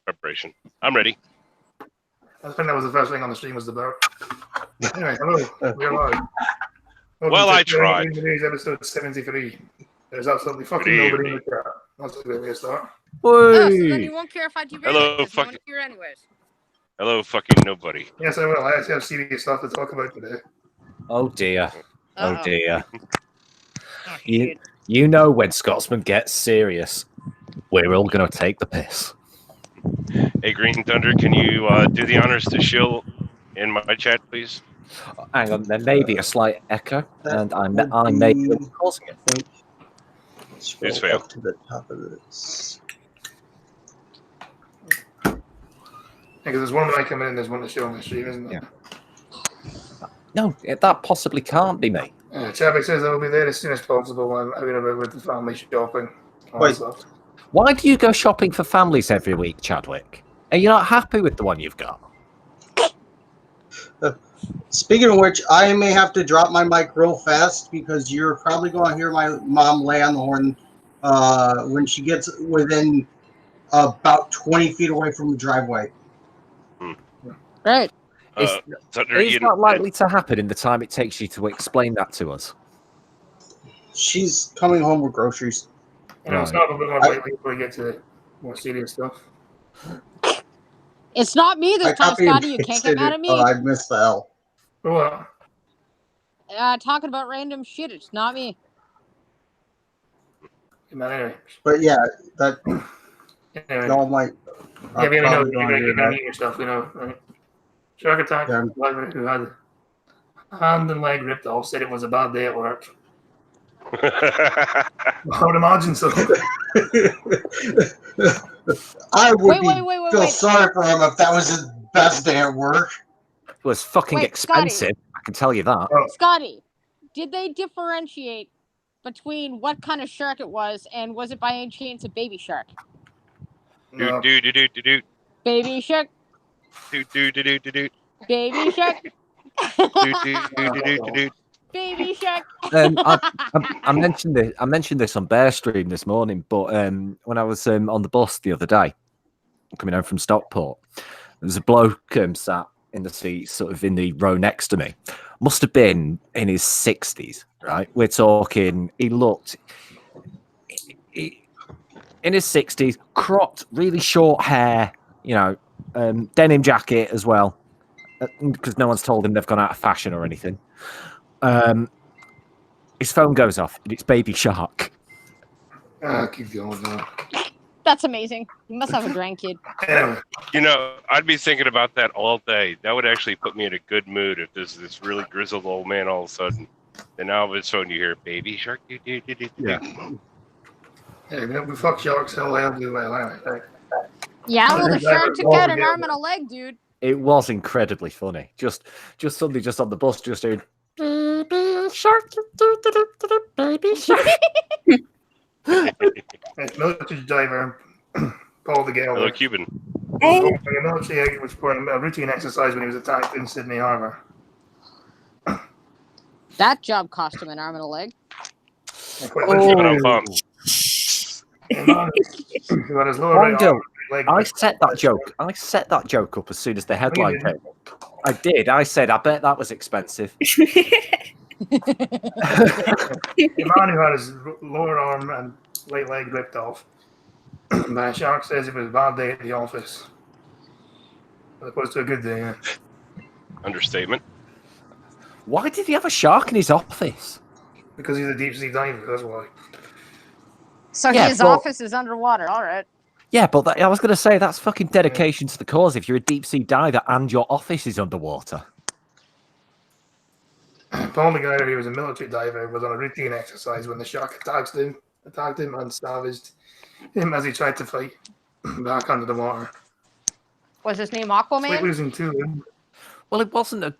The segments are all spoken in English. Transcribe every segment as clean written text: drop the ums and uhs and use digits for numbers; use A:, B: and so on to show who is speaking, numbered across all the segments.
A: preparation. I'm ready.
B: I think that was the first thing on the stream was the boat. Anyway, hello. We're live.
A: Well, I tried.
B: Today's episode 73. There's absolutely fucking nobody in the chat. That's a good way to start.
C: Oh, so then you won't care if I derail
A: Hello,
C: it, fucking here anyways.
A: Hello, fucking nobody.
B: Yes, I will. I actually have serious stuff to talk about today.
D: Oh dear.
C: Uh-oh.
D: Oh dear.
C: Oh,
D: You know when Scotsman gets serious, we're all going to take the piss.
A: Hey, Green Thunder, can you do the honors to shill in my chat, please?
D: Hang on, there may be a slight echo, and I may be causing it.
A: It's fail.
E: To the top of this.
B: Because there's one when I come in and there's one to show on the stream, isn't there?
D: Yeah. No, that possibly can't be me.
B: Chadwick says I will be there as soon as possible when I'm out with the family shopping.
E: Wait.
D: Why do you go shopping for families every week, Chadwick? Are you not happy with the one you've got?
E: Speaking of which, I may have to drop my mic real fast because you're probably going to hear my mom lay on the horn when she gets within about 20 feet away from the driveway.
C: Right.
D: It's not likely to happen in the time it takes you to explain that to us.
E: She's coming home with groceries.
B: It's not a bit more likely before we get to more serious stuff.
C: It's not me this time, Scotty. You can't get mad at me.
E: I missed the L.
B: What?
C: Talking about random shit. It's not me.
B: Anyway.
E: But yeah, that
B: Anyway.
E: y'all might.
B: Yeah, we know you're gonna eat yourself, you know, right? Shark Attack, who had hand and leg ripped off, said it was a bad day at work. I would imagine so.
E: I would feel sorry for him if that was his best day at work.
D: It was fucking expensive,
C: Scotty.
D: I can tell you that.
C: Scotty, did they differentiate between what kind of shark it was and was it by any chance a baby shark?
B: No.
C: Baby shark. Baby shark. Baby shark.
D: I mentioned this on Bear Stream this morning, but when I was on the bus the other day, coming home from Stockport, there was a bloke sat in the seat, sort of in the row next to me. Must have been in his 60s, right? We're talking. He looked in his 60s, cropped, really short hair, you know, denim jacket as well, because no one's told him they've gone out of fashion or anything. His phone goes off and it's Baby Shark.
B: Keep going now.
C: That's amazing. You must have a grandkid.
A: You know, I'd be thinking about that all day. That would actually put me in a good mood if there's this really grizzled old man all of a sudden. And now all of a sudden you hear Baby Shark.
B: Yeah. Hey, we fuck sharks hell do well anyway.
C: Yeah, well, the shark took out an arm and a leg, dude.
D: It was incredibly funny. Just somebody just on the bus just doing Baby Shark, Baby Shark.
B: Military diver Paul the Gale.
A: Hello, Cuban.
B: A military was performing a routine exercise when he was attacked in Sydney Harbour.
C: That job cost him an arm and a leg.
D: I set that joke. I set that joke up as soon as the headline came. I did. I said, I bet that was expensive.
B: The man who had his lower arm and right leg ripped off. My shark says it was a bad day at the office. As opposed to a good day. Yeah.
A: Understatement.
D: Why did he have a shark in his office?
B: Because he's a deep sea diver, that's why.
C: So his office is underwater, all right.
D: Yeah, but I was going to say that's fucking dedication to the cause if you're a deep sea diver and your office is underwater.
B: Paul McGuire, who was a military diver, was on a routine exercise when the shark attacked him and savaged him as he tried to fight back under the water.
C: Was his name Aquaman?
B: Like losing two.
D: Well, it wasn't a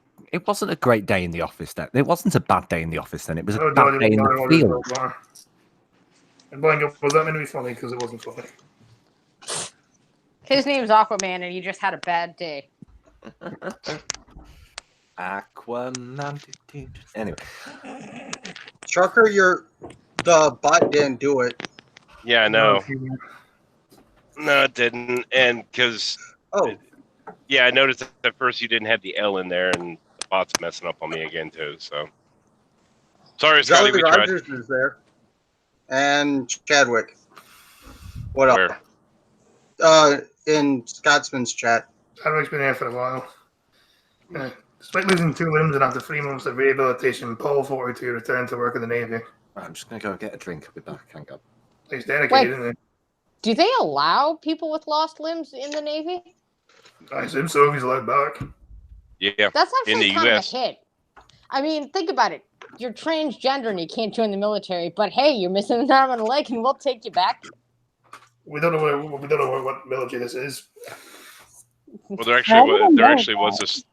D: great day in the office then. It wasn't a bad day in the office then. It was a bad day in the field.
B: And Boing, was that meant to be funny? Because it wasn't funny.
C: His name's Aquaman, and he just had a bad day.
D: Aquaman. Anyway.
E: Sharker, the bot didn't do it.
A: Yeah, I know. No, it didn't. And because,
E: Oh,
A: yeah, I noticed at first you didn't have the L in there, and the bot's messing up on me again, too. So, sorry, Scotty,
E: Jolly
A: we tried.
E: Rogers is there, and Chadwick. What else?
A: Where?
E: In Scotsman's chat.
B: Chadwick's been here for a while. Despite losing 2 limbs and after 3 months of rehabilitation, Paul 42 returned to work in the Navy.
D: I'm just gonna go get a drink. I'll be back. Hang on.
B: He's dedicated,
C: Wait.
B: isn't
C: Do they allow people with lost limbs in the Navy?
B: he? I assume so. He's allowed back.
A: Yeah.
C: That's
A: In
C: actually
A: the
C: kind of a
A: US.
C: hit. I mean, think about it. You're transgender and you can't join the military, but hey, you're missing an arm and a leg, and we'll take you back.
B: We don't know what military this is.
A: Well, there actually was this.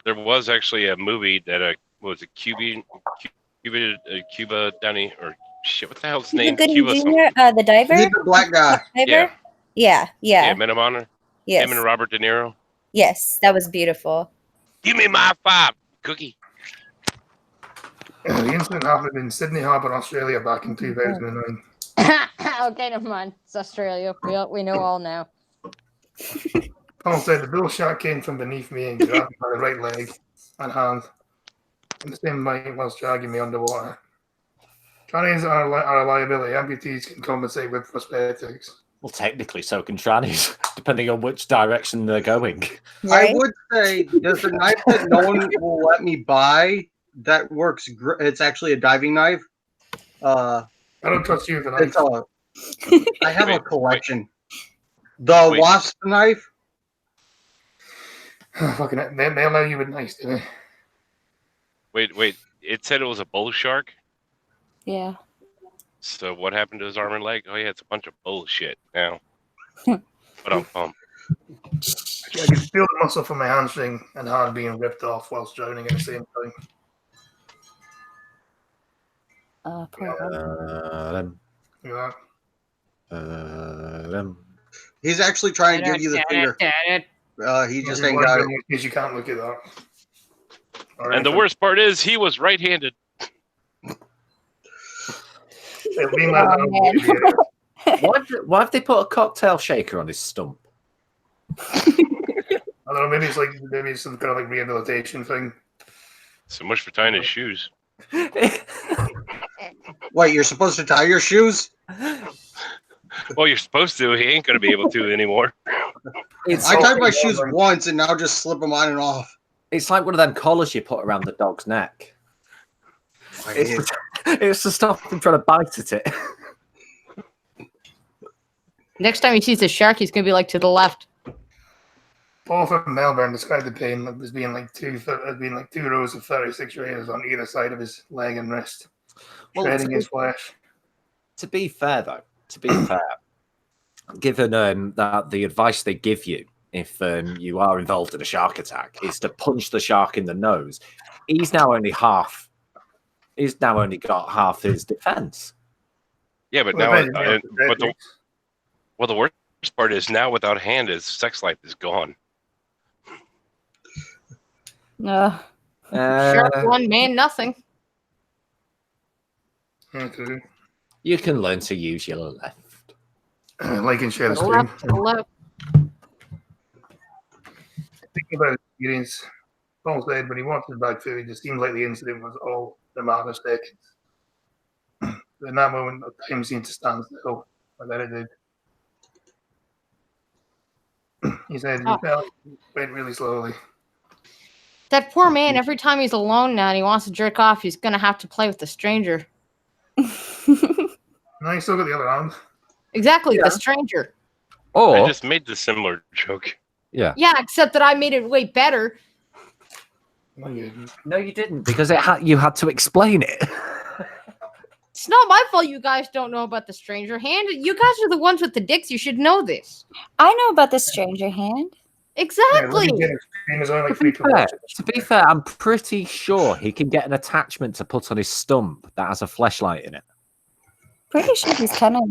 A: There was actually a movie that what was it Cuba Downey or shit? What the hell's his name?
F: Goody
A: Cuba
F: Jr.,
A: something.
F: the diver?
E: He's the black guy.
F: Diver?
A: Yeah.
F: Yeah.
A: Yeah, Men of Honor.
F: Yes.
A: Him and Robert De Niro.
F: Yes, that was beautiful.
A: Give me my 5, Cookie.
B: The incident happened in Sydney Harbour, Australia, back in 2009.
C: Okay, never mind. It's Australia. We know all now.
B: Paul said the bull shark came from beneath me and grabbed me by the right leg and hand, in the same way whilst dragging me underwater. Trannies are a liability. Amputees can compensate with prosthetics.
D: Well, technically, so can trannies, depending on which direction they're going.
F: Right?
E: I would say there's a knife that no one will let me buy that works. It's actually a diving knife.
B: I don't trust you with a
E: It's
B: knife.
E: I have a
A: Wait,
E: collection. The
A: Wait.
E: wasp knife.
B: Fucking they allow you with knives, do they?
A: Wait. It said it was a bull shark.
F: Yeah.
A: So what happened to his arm and leg? Oh yeah, it's a bunch of bullshit now. But I'm pumped.
B: I can feel the muscle from my hamstring and hand being ripped off whilst drowning at the same time.
F: Poor
B: You know?
E: He's actually trying to give you the finger. He just ain't got it.
B: Because you can't look it up.
A: And the worst part is he was right-handed.
D: Why have they put a cocktail shaker on his stump?
B: I don't know. Maybe it's some kind of like rehabilitation thing.
A: So much for tying his shoes.
E: Wait, you're supposed to tie your shoes?
A: Well, you're supposed to. He ain't gonna be able to anymore.
D: It's,
E: I tied my shoes once and now just slip them on and off.
D: it's like one of them collars you put around the dog's neck. It's to stop him trying to bite at it.
C: Next time he sees a shark, he's gonna be like to the left.
B: Paul from Melbourne described the pain as being like two rows of 36 razors on either side of his leg and wrist, shredding his flesh.
D: To be fair, though, given that the advice they give you if you are involved in a shark attack is to punch the shark in the nose, he's now only got half his defense.
A: Yeah, but
B: Well,
A: now,
B: depending on
A: the worst part is now without a hand, his sex life is gone.
F: No.
C: Shark one, man, nothing.
B: Okay.
D: You can learn to use your left.
B: Like and share the
C: To the
B: stream.
C: left, to the left.
B: Thinking about his experience, Paul said when he wanted back food, it seemed like the incident was all a matter of seconds. In that moment, time seemed to stand still, but then it did. He said he went really slowly.
C: That poor man, every time he's alone now and he wants to jerk off, he's gonna have to play with the stranger.
B: No, he still got the other hand.
C: Exactly, the stranger.
A: I
D: Or
A: just made the similar joke.
C: Yeah, except that I made it way better.
B: No, you didn't.
D: no, you didn't, because you had to explain it.
C: It's not my fault you guys don't know about the stranger hand. You guys are the ones with the dicks. You should know this.
F: I know about the stranger hand.
C: Exactly.
B: Stream is only free to watch.
D: To be fair, I'm pretty sure he can get an attachment to put on his stump that has a fleshlight in it.
F: Pretty sure he's kind of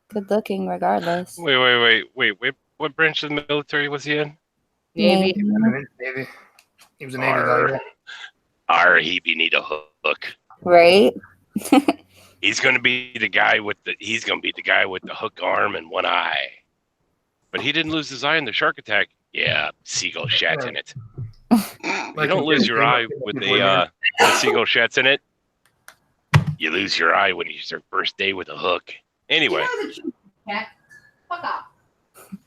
F: good looking regardless.
A: Wait. What branch of the military was he in?
C: Navy.
B: Navy. He was a Navy diver.
A: He be need a hook.
F: Right?
A: He's gonna be the guy with the hook arm and one eye. But he didn't lose his eye in the shark attack. Yeah, seagull shat in it. You don't lose your eye with the seagull shats in it. You lose your eye when it's your first day with a hook. Anyway.
C: Cat. Fuck off.
B: And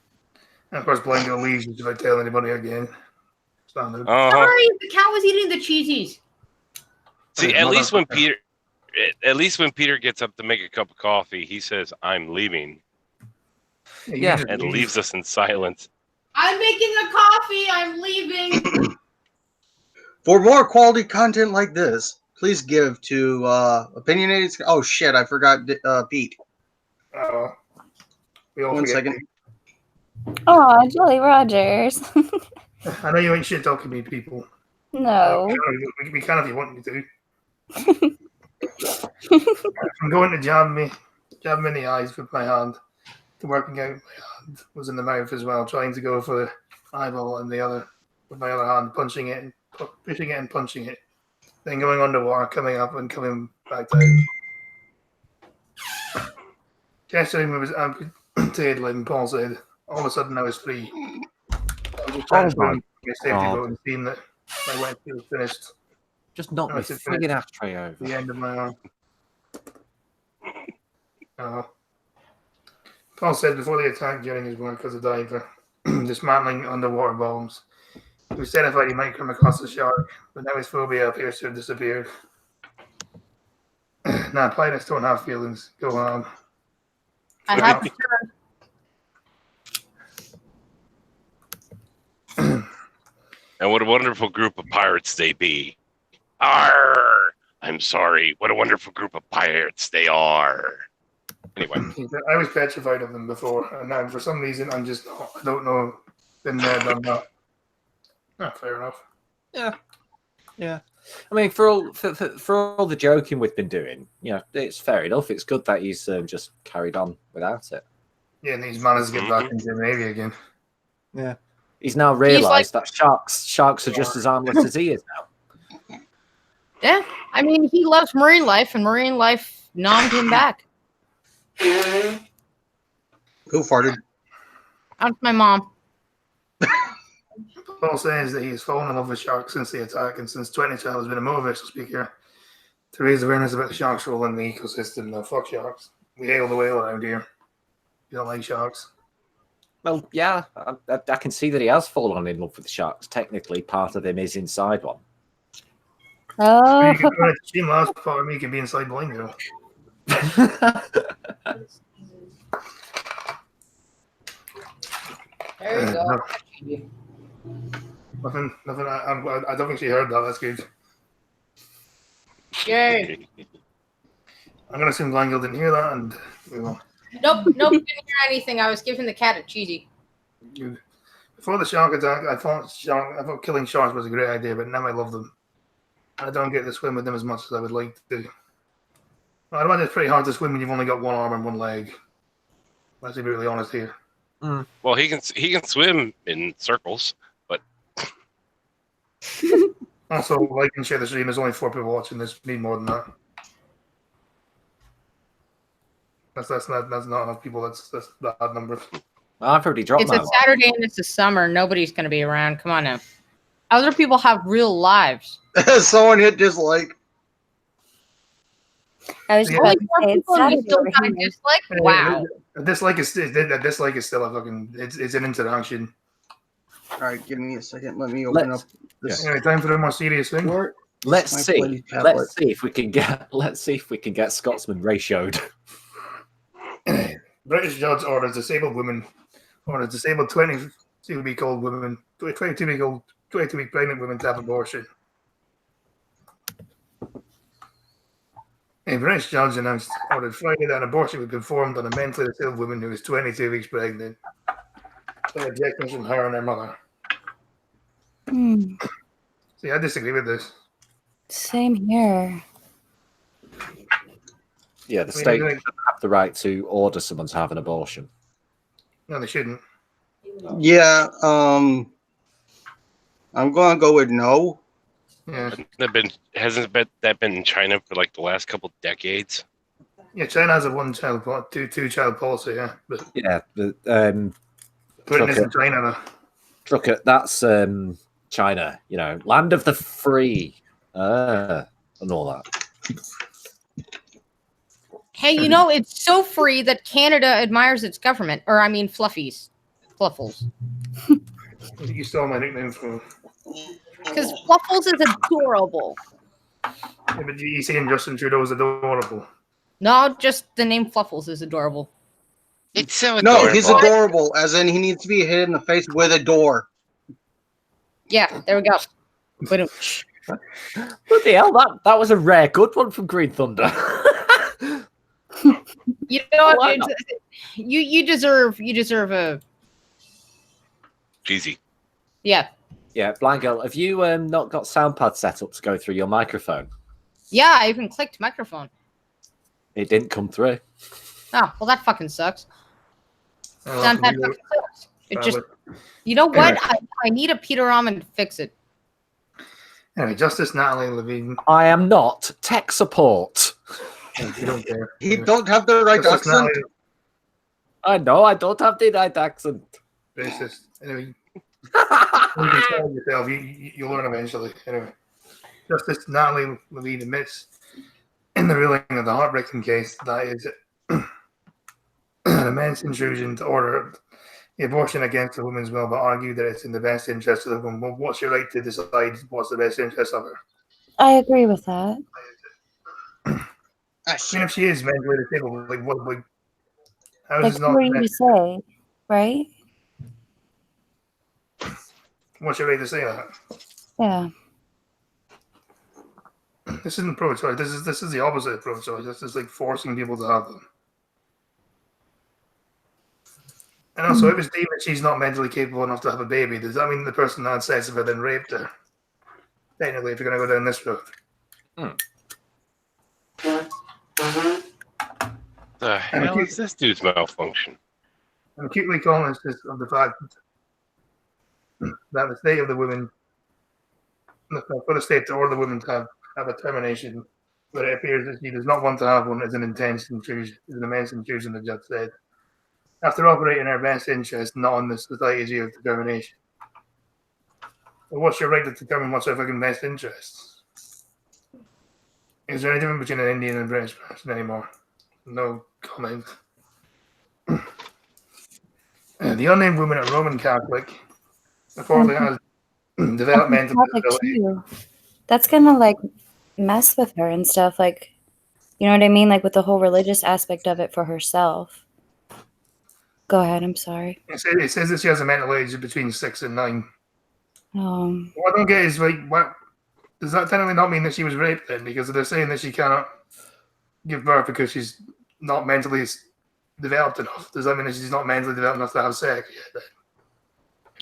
B: of course, Blanco leaves if I tell anybody again. Standard.
C: Sorry, the cat was eating the cheesies.
A: See, at least when Peter gets up to make a cup of coffee, he says, "I'm leaving,"
D: Yeah.
A: and leaves us in silence.
C: I'm making the coffee. I'm leaving.
E: For more quality content like this, please give to Opinionated. Oh shit, I forgot Pete.
B: We all
E: 1
B: forget.
E: second.
F: Oh, Jolly Rogers.
B: I know you ain't shit talking me, people.
F: No.
B: We can if you want me to. I'm going to jab him in the eyes with my hand. To working out my hand was in the mouth as well, trying to go for the eyeball and the other with my other hand, pushing it and punching it. Then going underwater, coming up and coming back down. Gesturing with his amputated limb, Paul said, all of a sudden I was free. I was just trying to get a safety vote and seeing that my wet was finished.
D: Just knock my friggin' ashtray over.
B: The end of my arm. Paul said before the attack during his work as a diver, dismantling underwater bombs, he was terrified he might come across a shark, but now his phobia appears to have disappeared. Nah, pilots don't have feelings. Go on.
C: I have to
A: And what a wonderful group of pirates they be. Arr! I'm sorry. What a wonderful group of pirates they are. Anyway.
B: I was petrified of them before, and now for some reason I don't know. Been there, done that. Fair enough.
D: Yeah. I mean, for all the joking we've been doing, it's fair enough. It's good that he's just carried on without it.
B: Yeah, and he's managed to get back into the Navy again.
D: Yeah. He's now realised that sharks are just as harmless as he is now.
C: Yeah, I mean, he loves marine life, and marine life nommed him back.
E: Who farted?
C: That's my mom.
B: Paul says that he's fallen in love with sharks since the attack, and since 2012 has been a motivational speaker to raise awareness about sharks' role in the ecosystem. No, fuck sharks. We hail the whale around here. You don't like sharks?
D: Well, yeah, I can see that he has fallen in love with the sharks. Technically, part of him is inside one.
F: Oh.
B: You can go to the team last part of me can be inside Blingo.
C: There you go.
B: Nothing. I don't think she heard that. That's good.
C: Yay.
B: I'm gonna assume Blango didn't hear that, and we will.
C: Nope, didn't hear anything. I was giving the cat a cheesy.
B: Before the shark attack, I thought killing sharks was a great idea, but now I love them. I don't get to swim with them as much as I would like to. I imagine it's pretty hard to swim when you've only got one arm and one leg. Let's be really honest here.
A: Well, he can swim in circles, but
B: Also, like and share the stream. There's only 4 people watching this. We need more than that. That's not enough people. That's bad number.
D: I've already dropped
C: It's
D: my
C: a Saturday and it's the summer. Nobody's going to be around. Come on now. Other people have real lives.
E: Someone hit dislike.
F: I was just
B: Yeah.
F: about to say, it's Saturday
C: Still
F: over
C: got a
F: here.
C: dislike? Wow.
B: A dislike is still a fucking. It's an interaction.
E: All right, give me a second. Let me open up this.
B: Anyway, time for the more serious thing.
D: Let's
E: My
D: see.
E: bloody tablet.
D: Let's see if we can get Scotsman ratioed.
B: British judge orders disabled 22-week-old women, 22-week pregnant women to have abortion. A British judge ordered Friday that an abortion would be performed on a mentally disabled woman who is 22 weeks pregnant. So objections from her and her mother. See, I disagree with this.
F: Same here.
D: Yeah, the state doesn't have the right to order someone to have an abortion.
B: No, they shouldn't.
E: Yeah, I'm gonna go with no.
B: Yeah.
A: hasn't that been in China for like the last couple decades?
B: Yeah, China has a two child policy. Yeah, but
D: Yeah, but
B: Britain isn't
D: Okay.
B: China though.
D: look at that's China. You know, land of the free, and all that.
G: Hey, you know, it's so free that Canada admires its government. Or, I mean, fluffies. Fluffles.
B: You stole my nickname from.
G: Because Fluffles is adorable.
B: Yeah, but you saying Justin Trudeau is adorable.
G: No, just the name Fluffles is adorable.
A: It's so
E: No,
A: adorable.
E: he's adorable, as in he needs to be hit in the face with a door.
G: Yeah, there we go. But
D: What the hell? That was a rare good one from Green Thunder.
G: you know,
D: Why not?
G: you deserve a
A: Cheesy.
G: yeah.
D: Yeah, Blind Girl, have you not got soundpad set up to go through your microphone?
G: Yeah, I even clicked microphone.
D: It didn't come through.
G: Oh, well, that fucking sucks.
B: Oh,
G: That fucking sucks. It just, you know what? I need a Peter Ramen to fix it.
B: Anyway, Justice Natalie Levine.
D: I am not tech support.
B: You don't care.
E: He don't have the right
B: Justice
E: accent.
B: Natalie,
D: I know I don't have the right accent.
B: racist. Anyway, you can tell yourself. You'll learn eventually. Anyway, Justice Natalie Levine admits in the ruling of the heartbreaking case that is an immense intrusion to order the abortion against the woman's will, but argue that it's in the best interest of the woman. Well, what's your right to decide what's the best interest of her?
F: I agree with that.
B: I mean, if she is mentally disabled, like what? Like, how is
F: Like,
B: this
F: who
B: not?
F: are you to say, right?
B: What's your right to say that?
F: Yeah.
B: This isn't pro-choice. This is the opposite of pro-choice. This is like forcing people to have them. And also, if it's deemed that she's not mentally capable enough to have a baby, does that mean the person that had sex with her then raped her? Technically, if you're going to go down this road.
A: The hell is this dude's malfunction?
B: I'm acutely conscious of the fact that the state of the women, for the state to order the women to have a termination, but it appears that she does not want to have one, is an intense intrusion, is an immense intrusion, the judge said. After operating in her best interest, not on the society's view of determination. Well, what's your right to determine what's her fucking best interest? Is there any difference between an Indian and a British person anymore? No comment. The unnamed woman, a Roman Catholic, reportedly has developmental
F: Catholic
B: disability.
F: too. That's gonna like mess with her and stuff. Like, you know what I mean? Like with the whole religious aspect of it for herself. Go ahead. I'm sorry.
B: It says that she has a mental age of between 6 and 9. What I don't get is, like, what does that technically not mean that she was raped then? Because they're saying that she cannot give birth because she's not mentally developed enough. Does that mean that she's not mentally developed enough to have sex yet? Then?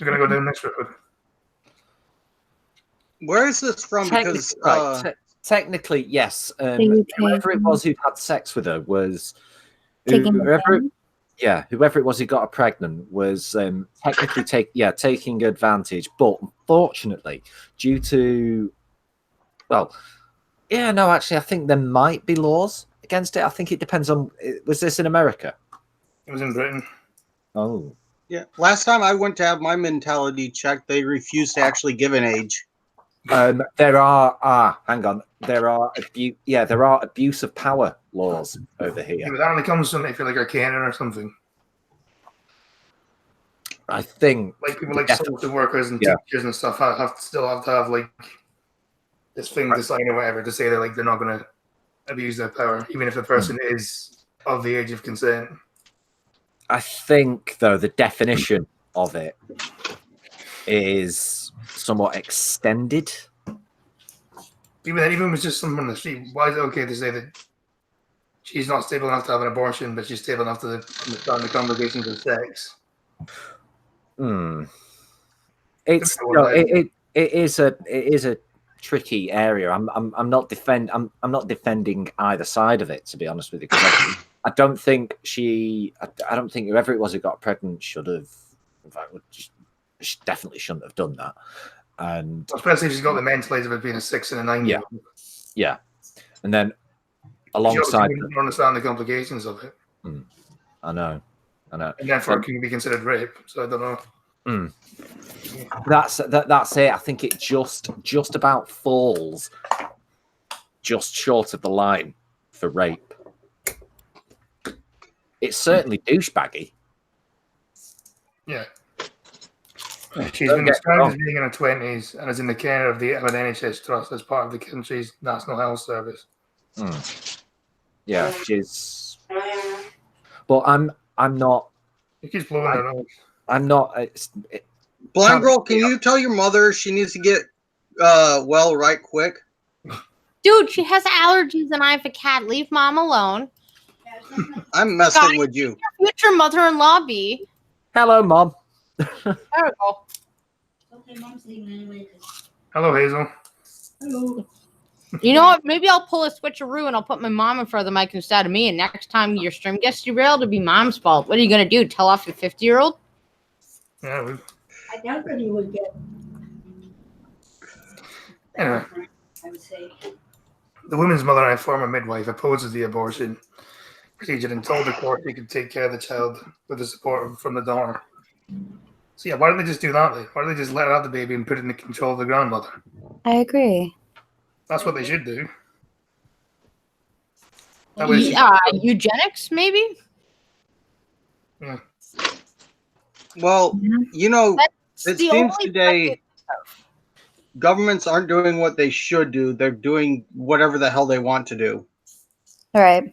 B: You're going to go down this road.
E: Where is this from? Because
D: Technically, yes.
F: The UK.
D: Whoever it was who had sex with her was
F: Taking the
D: whoever.
F: pen?
D: Yeah, whoever it was who got her pregnant was technically taking advantage, but unfortunately, due to actually, I think there might be laws against it. I think it depends on. Was this in America?
B: It was in Britain.
D: Oh,
E: yeah, last time I went to have my mentality checked, they refused to actually give an age.
D: there are. Hang on, there are abuse of power laws over here.
B: Yeah, but that only comes from if you're like a canon or something.
D: I think
B: Like people like social workers and teachers and stuff still have to have like this thing to sign or whatever to say that like they're not going to abuse their power, even if the person is of the age of consent.
D: I think though the definition of it is somewhat extended.
B: Even if it was just someone on the street, why is it okay to say that she's not stable enough to have an abortion, but she's stable enough to start the congregation for sex?
D: It's it is a tricky area. I'm not defending either side of it, to be honest with you, because I don't think whoever it was who got pregnant should have. In fact, she definitely shouldn't have done that. And
B: especially if she's got the mental age of it being a 6 and a 9.
D: Yeah. And then alongside.
B: You don't understand the complications of it,
D: I know.
B: and therefore it can be considered rape. So I don't know.
D: That's it. I think it just about falls just short of the line for rape. It's certainly douchebaggy.
B: Yeah. She's been described as being in her 20s and is in the care of an NHS trust as part of the country's National Health Service.
D: Yeah, she's. But I'm not.
B: It keeps blowing her nose.
D: I'm not.
E: Blind girl, can you tell your mother she needs to get well right quick?
G: Dude, she has allergies and I have a cat. Leave mom alone.
E: I'm messing with you.
G: Your future mother-in-law be.
D: Hello, Mom.
G: There we go.
H: Okay, mom's leaving anyway.
B: Hello, Hazel.
H: Hello.
G: You know what? Maybe I'll pull a switcheroo and I'll put my mom in front of the mic instead of me. And next time your stream gets derailed, it'll be mom's fault. What are you going to do? Tell off your 50-year-old?
B: Yeah,
H: I doubt that he would get.
B: Anyway.
H: I would say.
B: The woman's mother and former midwife opposes the abortion procedure and told the court he could take care of the child with the support from the donor. So yeah, why don't they just do that then? Why don't they just let her have the baby and put it in the control of the grandmother?
F: I agree.
B: That's what they should do.
G: Eugenics, maybe?
B: Yeah.
E: Well, you know,
G: That's
E: it
G: the
E: seems
G: only
E: today governments aren't doing what they should do. They're doing whatever the hell they want to do.
F: All right.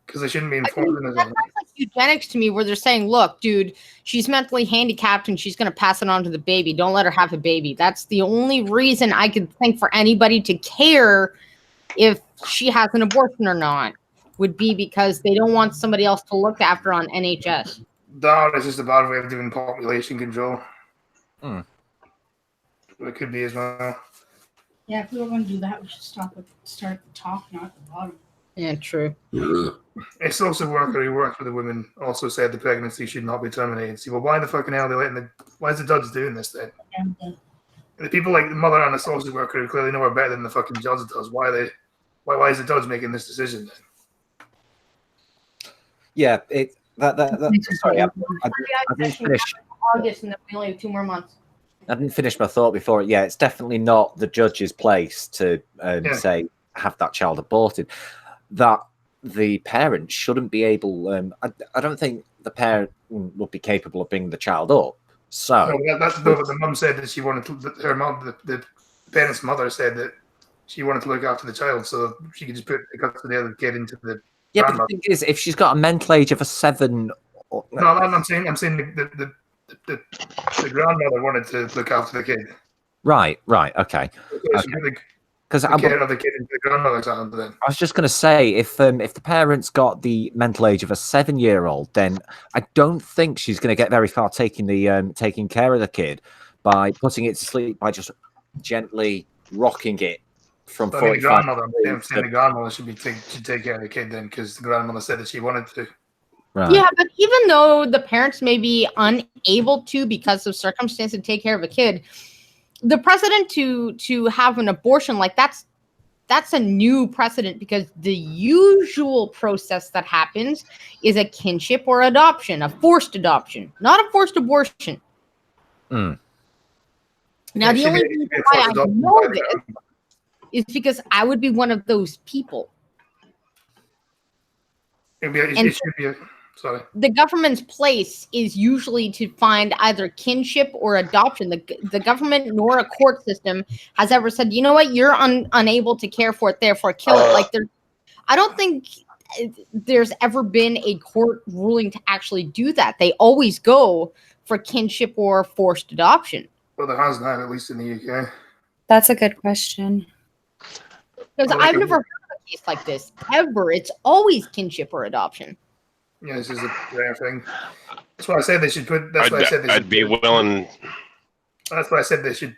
B: Because they shouldn't be informed.
G: That sounds like eugenics to me, where they're saying, look, dude, she's mentally handicapped and she's going to pass it on to the baby. Don't let her have a baby. That's the only reason I could think for anybody to care if she has an abortion or not, would be because they don't want somebody else to look after on NHS.
B: That is just a bad way of doing population control. It could be as well.
H: Yeah, if we were going to do that, we should start the top, not the bottom.
G: Yeah, true.
B: A social worker who worked with the women also said the pregnancy should not be terminated. See, well, why the fucking hell are they letting why is the judge doing this then? The people like the mother and the social worker who clearly know her better than the fucking judge does. Why is the judge making this decision then?
D: Yeah, sorry, I didn't finish.
G: August, and then we only have 2 more months.
D: I didn't finish my thought before. Yeah, it's definitely not the judge's place to say have that child aborted. That the parent shouldn't be able. I don't think the parent would be capable of bringing the child up. So
B: that's what the mum said that she wanted to. Her mom, the parent's mother, said that she wanted to look after the child, so she could just put the custody of the kid into the.
D: Yeah, but the thing is, if she's got a mental age of a 7.
B: No, I'm saying the grandmother wanted to look after the kid.
D: Right, okay. Because
B: care of the kid into the grandmother's hand. Then
D: I was just going to say, if the parent's got the mental age of a 7-year-old, then I don't think she's going to get very far taking care of the kid by putting it to sleep by just gently rocking it from 45.
B: The grandmother should take care of the kid then, because the grandmother said that she wanted to.
D: Right.
G: Yeah, but even though the parents may be unable to, because of circumstances, take care of a kid, the precedent to have an abortion, like that's a new precedent, because the usual process that happens is a kinship or adoption, a forced adoption, not a forced abortion. Now, the only reason why I know this is because I would be one of those people.
B: Sorry.
G: The government's place is usually to find either kinship or adoption. The government nor a court system has ever said, you know what, you're unable to care for it, therefore kill it. Like, I don't think there's ever been a court ruling to actually do that. They always go for kinship or forced adoption.
B: Well, there has not, at least in the UK.
F: That's a good question.
G: Because I've never heard of a case like this, ever. It's always kinship or adoption.
B: Yeah, this is a rare thing. That's why I said they should put.
A: I'd be willing.
B: That's why I said they should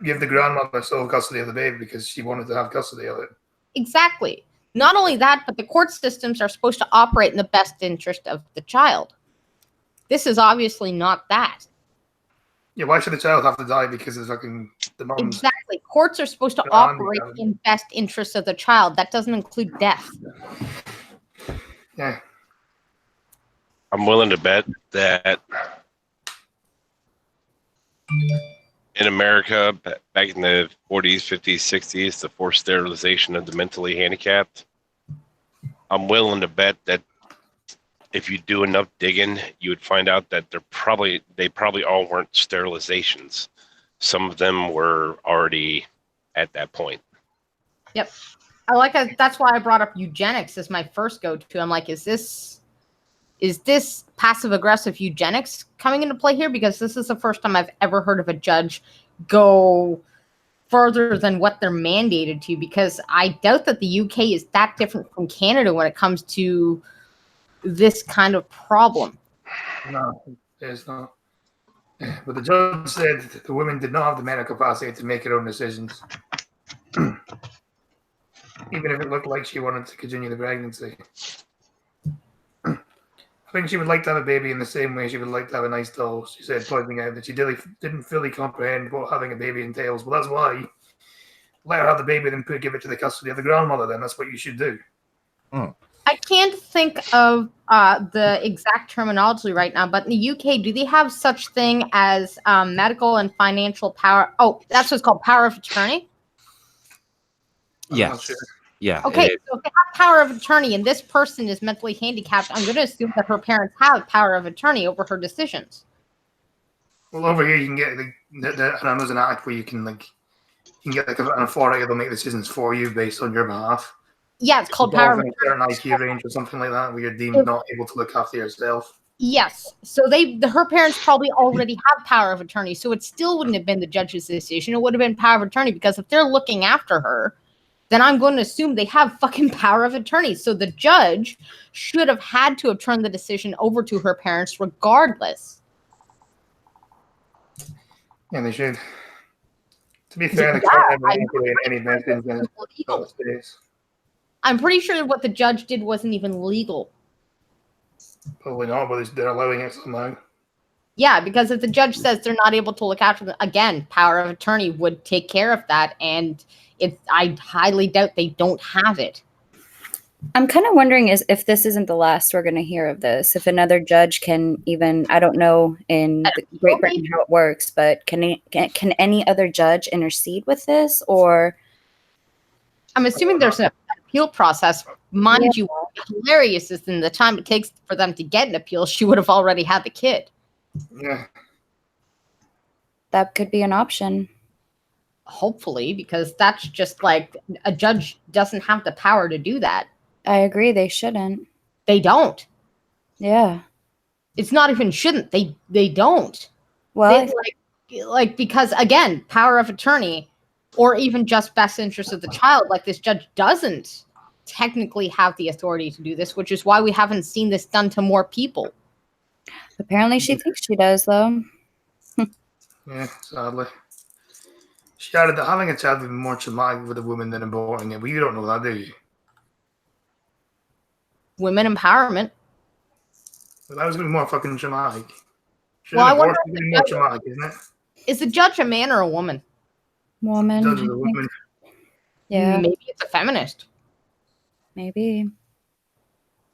B: give the grandmother sole custody of the baby, because she wanted to have custody of it.
G: Exactly. Not only that, but the court systems are supposed to operate in the best interest of the child. This is obviously not that.
B: Yeah, why should the child have to die because of fucking the mom's?
G: Exactly. Courts are supposed to
B: They're on
G: operate
B: the-
G: in best interest of the child. That doesn't include death.
B: Yeah.
A: I'm willing to bet that in America, back in the 40s, 50s, 60s, the forced sterilization of the mentally handicapped, I'm willing to bet that if you do enough digging, you would find out that they probably all weren't sterilizations. Some of them were already at that point.
G: Yep. That's why I brought up eugenics as my first go-to. I'm like, is this passive aggressive eugenics coming into play here? Because this is the first time I've ever heard of a judge go further than what they're mandated to, because I doubt that the UK is that different from Canada when it comes to this kind of problem.
B: No, it's not. But the judge said that the women did not have the mental capacity to make their own decisions, even if it looked like she wanted to continue the pregnancy. I think she would like to have a baby in the same way she would like to have a nice doll. She said, pointing out that she didn't fully comprehend what having a baby entails. Well, that's why let her have the baby, then give it to the custody of the grandmother. Then that's what you should do.
G: I can't think of the exact terminology right now, but in the UK, do they have such thing as medical and financial power? Oh, that's what's called power of attorney?
B: I'm not sure.
D: Yeah.
G: Okay, so if they have power of attorney and this person is mentally handicapped, I'm going to assume that her parents have power of attorney over her decisions.
B: Well, over here you can get and there's an act where you can get an authority that'll make decisions for you based on your behalf.
G: Yeah, it's called power of
B: Involving a certain IQ range or something like that, where you're deemed not able to look after yourself.
G: Yes. So her parents probably already have power of attorney. So it still wouldn't have been the judge's decision. It would have been power of attorney, because if they're looking after her, then I'm going to assume they have fucking power of attorney. So the judge should have had to have turned the decision over to her parents regardless.
B: Yeah, they should. To be fair, they can't manipulate any methods in the space.
G: I'm pretty sure what the judge did wasn't even legal.
B: Probably not, but they're allowing it somehow.
G: Yeah, because if the judge says they're not able to look after them, again, power of attorney would take care of that, and I highly doubt they don't have it.
F: I'm kind of wondering if this isn't the last we're going to hear of this. If another judge can even, I don't know in Great Britain how it works, but can any other judge intercede with this? Or
G: I'm assuming there's an appeal process. Mind you, what's hilarious is in the time it takes for them to get an appeal, she would have already had the kid.
B: Yeah.
F: That could be an option.
G: Hopefully, because that's just like a judge doesn't have the power to do that.
F: I agree. They shouldn't.
G: They don't.
F: Yeah.
G: It's not even shouldn't. They don't.
F: Well,
G: because again, power of attorney, or even just best interest of the child, like this judge doesn't technically have the authority to do this, which is why we haven't seen this done to more people.
F: Apparently she thinks she does, though.
B: Yeah, sadly. She added that having a child would be more traumatic with a woman than aborting it. But you don't know that, do you?
G: Women empowerment.
B: Well, that was going to be more fucking traumatic.
G: Well, I wonder
B: if more traumatic, isn't it?
G: Is the judge a man or a woman?
F: Woman.
B: Judge is a woman.
F: Yeah.
G: Maybe it's a feminist.
F: Maybe.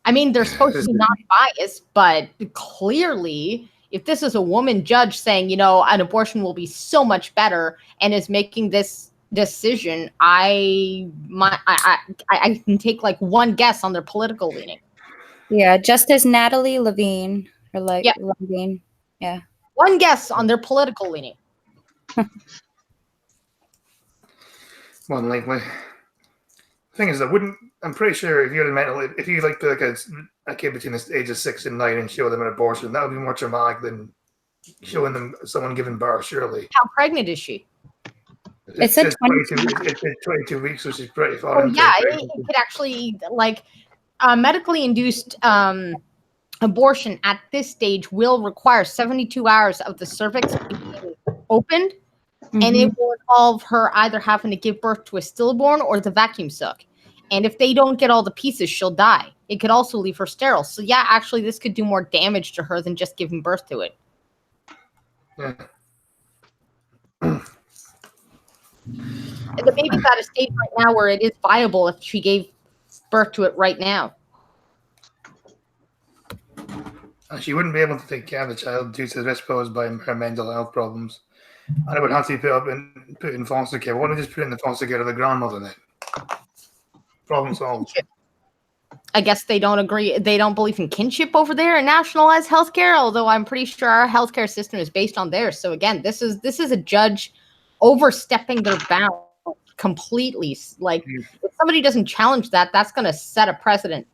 G: I mean, they're supposed to be non-biased, but clearly, if this is a woman judge saying, an abortion will be so much better and is making this decision, I can take like one guess on their political leaning.
F: Yeah, Justice Natalie Levine. Levine. Yeah.
G: One guess on their political leaning.
B: More than likely. The thing is, I'm pretty sure if you put a kid between the age of 6 and 9 and show them an abortion, that would be more traumatic than showing them someone giving birth, surely.
G: How pregnant is she?
F: It said
B: 22 weeks, which is pretty far.
G: Yeah, it could actually, medically induced abortion at this stage will require 72 hours of the cervix being opened, and it will involve her either having to give birth to a stillborn or the vacuum suck. And if they don't get all the pieces, she'll die. It could also leave her sterile. So yeah, actually, this could do more damage to her than just giving birth to it.
B: Yeah.
G: And the baby's at a stage right now where it is viable if she gave birth to it right now.
B: She wouldn't be able to take care of the child due to the risk posed by her mental health problems. And it would have to be put in foster care. Why don't we just put it in the foster care of the grandmother then? Problem solved.
G: I guess they don't agree. They don't believe in kinship over there and nationalized healthcare, although I'm pretty sure our healthcare system is based on theirs. So again, this is a judge overstepping their bounds completely. Like if somebody doesn't challenge that, that's going to set a precedent.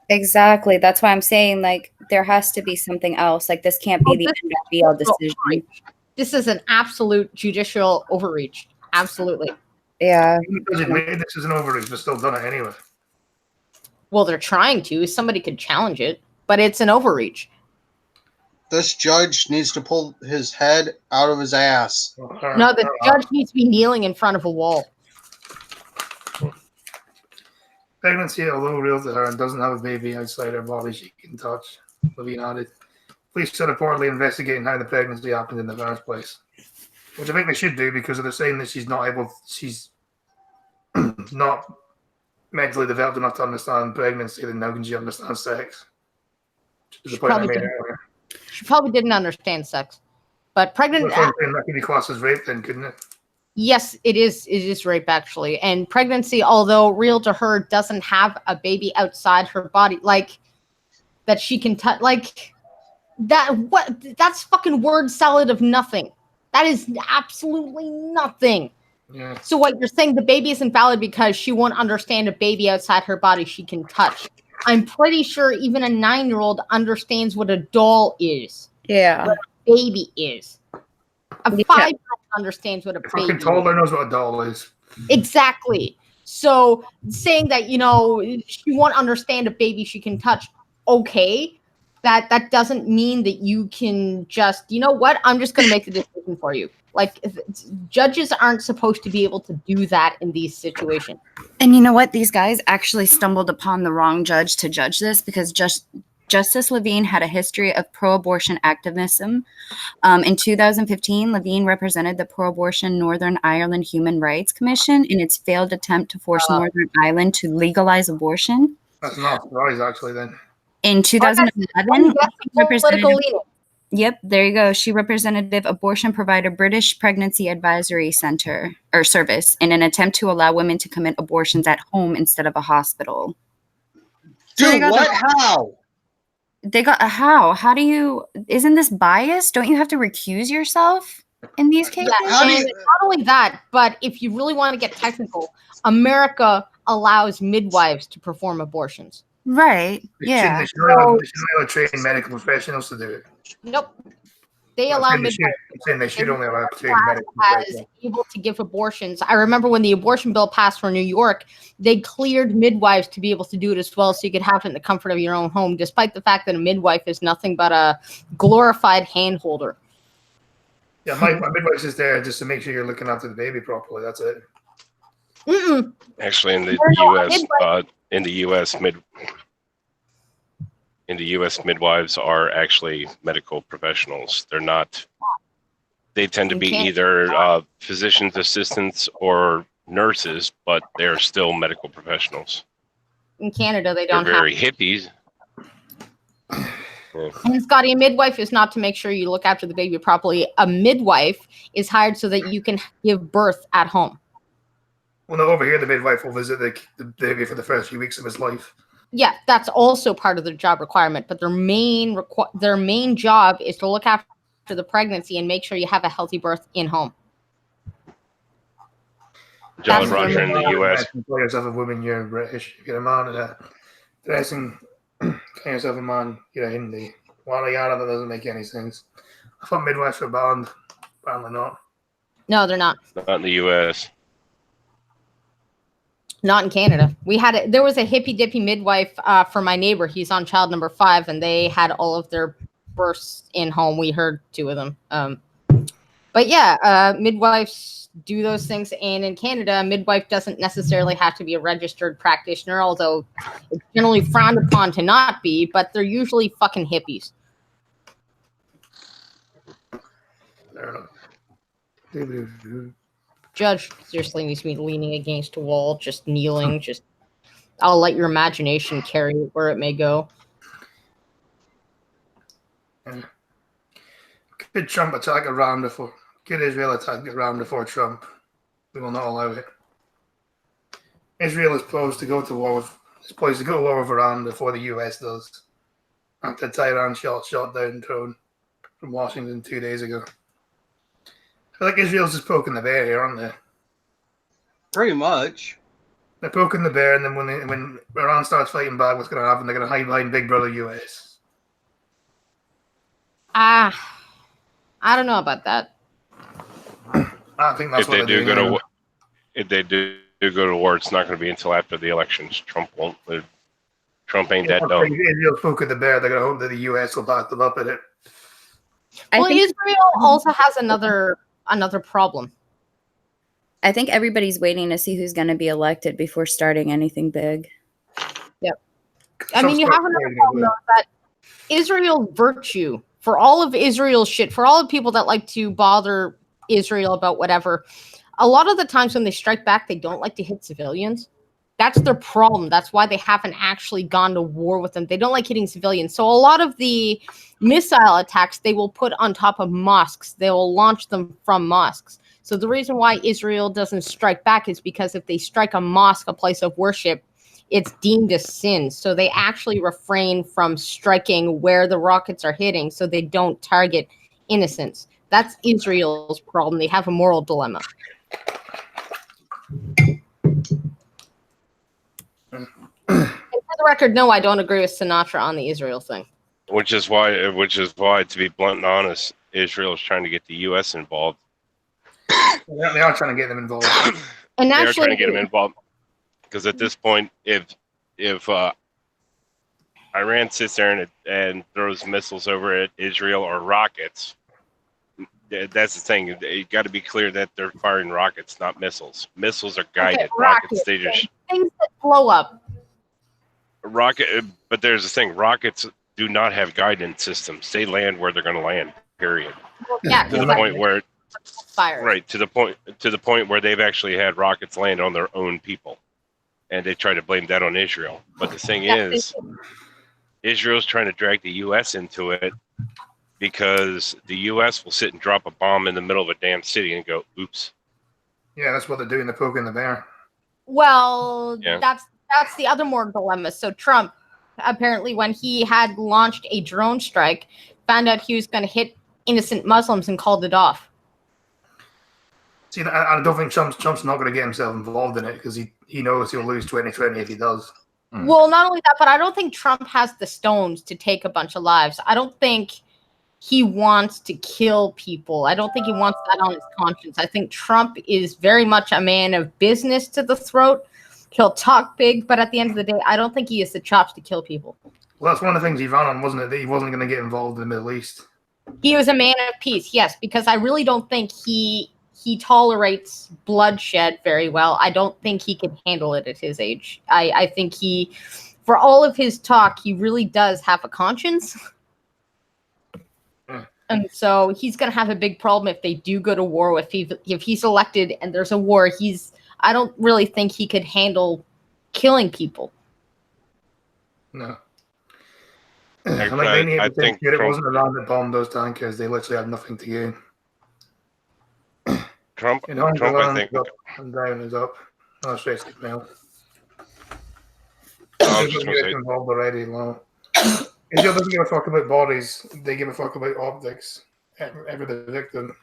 F: Exactly. That's why I'm saying like there has to be something else. Like this can't be the end all be all decision.
G: This is an absolute judicial overreach. Absolutely.
F: Yeah.
B: This is an overreach, but still done it anyway.
G: Well, they're trying to. Somebody could challenge it, but it's an overreach.
E: This judge needs to pull his head out of his ass.
G: No, the judge needs to be kneeling in front of a wall.
B: Pregnancy, although real to her and doesn't have a baby outside her body she can touch, Levine added. Police should reportedly investigating how the pregnancy happened in the first place. Which I think they should do because they're saying that she's not mentally developed enough to understand pregnancy, then how can she understand sex? Which is the point I made earlier.
G: She probably didn't understand sex. But pregnant...
B: That could be classed as rape then, couldn't it?
G: Yes, it is. It is rape, actually. And pregnancy, although real to her, doesn't have a baby outside her body. Like, that she can touch... Like, that's fucking word salad of nothing. That is absolutely nothing.
B: Yeah.
G: So what you're saying, the baby isn't valid because she won't understand a baby outside her body she can touch. I'm pretty sure even a 9-year-old understands what a doll is.
F: Yeah.
G: What a baby is. A 5-year-old understands what a baby is.
B: A toddler knows what a doll is.
G: Exactly. So saying that, she won't understand a baby she can touch, okay. That doesn't mean that you can just, I'm just going to make the decision for you. Like, judges aren't supposed to be able to do that in these situations.
F: And you know what? These guys actually stumbled upon the wrong judge to judge this because Justice Levine had a history of pro-abortion activism. In 2015, Levine represented the pro-abortion Northern Ireland Human Rights Commission in its failed attempt to force Northern Ireland to legalize abortion.
B: That's not surprise, actually, then.
F: In 2011, there you go. She represented abortion provider British Pregnancy Advisory Center or Service in an attempt to allow women to commit abortions at home instead of a hospital.
E: Dude, what? How?
F: They got a how? How do you? Isn't this biased? Don't you have to recuse yourself in these cases?
G: Not only that, but if you really want to get technical, America allows midwives to perform abortions.
F: Right. Yeah.
B: They should not train medical professionals to do it.
G: Nope. They allow midwives.
B: I'm saying they should only allow trained medical
G: professionals able to give abortions. I remember when the abortion bill passed for New York, they cleared midwives to be able to do it as well, so you could have it in the comfort of your own home, despite the fact that a midwife is nothing but a glorified hand holder.
B: Yeah, my midwife is there just to make sure you're looking after the baby properly. That's it.
G: Mm-mm.
A: Actually, in the U.S., midwives are actually medical professionals. They're not. They tend to be either physician's assistants or nurses, but they're still medical professionals.
G: In Canada, they don't.
A: They're very hippies.
G: Yeah. And Scotty, a midwife is not to make sure you look after the baby properly. A midwife is hired so that you can give birth at home.
B: Well, no, over here, the midwife will visit the baby for the first few weeks of his life.
G: Yeah, that's also part of their job requirement. But their main job is to look after the pregnancy and make sure you have a healthy birth in home.
A: Jolly Roger in the U.S.
B: Call yourself a woman, you're British. If you're a man, dressing, call yourself a man, you're a Hindi. Wada yada, that doesn't make any sense. I thought midwives were banned. Apparently not.
G: No, they're not.
A: Not in the U.S.
G: Not in Canada. There was a hippy dippy midwife for my neighbor. He's on child number 5, and they had all of their births in home. We heard 2 of them. But yeah, midwives do those things. And in Canada, a midwife doesn't necessarily have to be a registered practitioner, although it's generally frowned upon to not be, but they're usually fucking hippies.
B: Fair enough.
G: judge seriously needs to be leaning against a wall, just kneeling, just I'll let your imagination carry it where it may go.
B: Could Trump attack Iran before? Could Israel attack Iran before Trump? We will not allow it. Israel is poised to go to war with Iran before the US does. After Tehran shot down drone from Washington 2 days ago. I feel like Israel's just poking the bear here, aren't they?
E: Pretty much.
B: They're poking the bear, and then when Iran starts fighting back, what's going to happen? They're going to hide behind Big Brother US.
G: I don't know about that.
B: I think that's
A: If
B: what
A: they do
B: doing
A: go
B: now.
A: to, if they do go to war, it's not going to be until after the elections. Trump won't. Trump ain't that dumb.
B: Israel's poking the bear. They're going to hope that the US will back them up at it.
F: I
G: Well,
F: think
G: Israel also has another problem.
F: I think everybody's waiting to see who's going to be elected before starting anything big.
G: I mean, you have another problem though, that Israel's virtue, for all of Israel's shit, for all of people that like to bother Israel about whatever, a lot of the times when they strike back, they don't like to hit civilians. That's their problem. That's why they haven't actually gone to war with them. They don't like hitting civilians. So a lot of the missile attacks they will put on top of mosques. They will launch them from mosques. So the reason why Israel doesn't strike back is because if they strike a mosque, a place of worship, it's deemed a sin. So they actually refrain from striking where the rockets are hitting so they don't target innocents. That's Israel's problem. They have a moral dilemma. And for the record, no, I don't agree with Sinatra on the Israel thing.
A: Which is why, to be blunt and honest, Israel is trying to get the U.S. involved.
B: They are trying to get them involved.
G: And
A: They are
G: actually,
A: trying to get them involved because at this point, if Iran sits there and throws missiles over at Israel or rockets, that's the thing. You got to be clear that they're firing rockets, not missiles. Missiles are guided.
G: Okay,
A: rockets, they just
G: things that blow up.
A: rocket. But there's the thing: rockets do not have guidance systems. They land where they're going to land. Period.
G: Well, yeah,
A: To the point where,
G: fire.
A: right to the point where they've actually had rockets land on their own people, and they try to blame that on Israel. But the thing is, Israel's trying to drag the U.S. into it because the U.S. will sit and drop a bomb in the middle of a damn city and go, "Oops."
B: Yeah, that's what they're doing. They're poking the bear.
G: Well,
A: Yeah.
G: that's the other moral dilemma. So Trump, apparently, when he had launched a drone strike, found out he was going to hit innocent Muslims and called it off.
B: See, I don't think Trump's not going to get himself involved in it because he knows he'll lose 2020 if he does.
G: Well, not only that, but I don't think Trump has the stones to take a bunch of lives. I don't think he wants to kill people. I don't think he wants that on his conscience. I think Trump is very much a man of business to the throat. He'll talk big, but at the end of the day, I don't think he has the chops to kill people.
B: Well, that's one of the things he ran on, wasn't it? That he wasn't going to get involved in the Middle East.
G: He was a man of peace, yes, because I really don't think he tolerates bloodshed very well. I don't think he can handle it at his age. I think he, for all of his talk, he really does have a conscience. And so he's going to have a big problem if they do go to war. If he's elected and there's a war, I don't really think he could handle killing people.
B: No.
A: I think
B: it
A: Trump-
B: wasn't Iran that bombed those tankers. They literally had nothing to gain.
A: Trump,
B: You know,
A: I think.
B: up and down is up. That's basic now.
A: I was just gonna say,
B: Involved already. Well, Israel doesn't give a fuck about bodies. They give a fuck about optics. Ever the victim.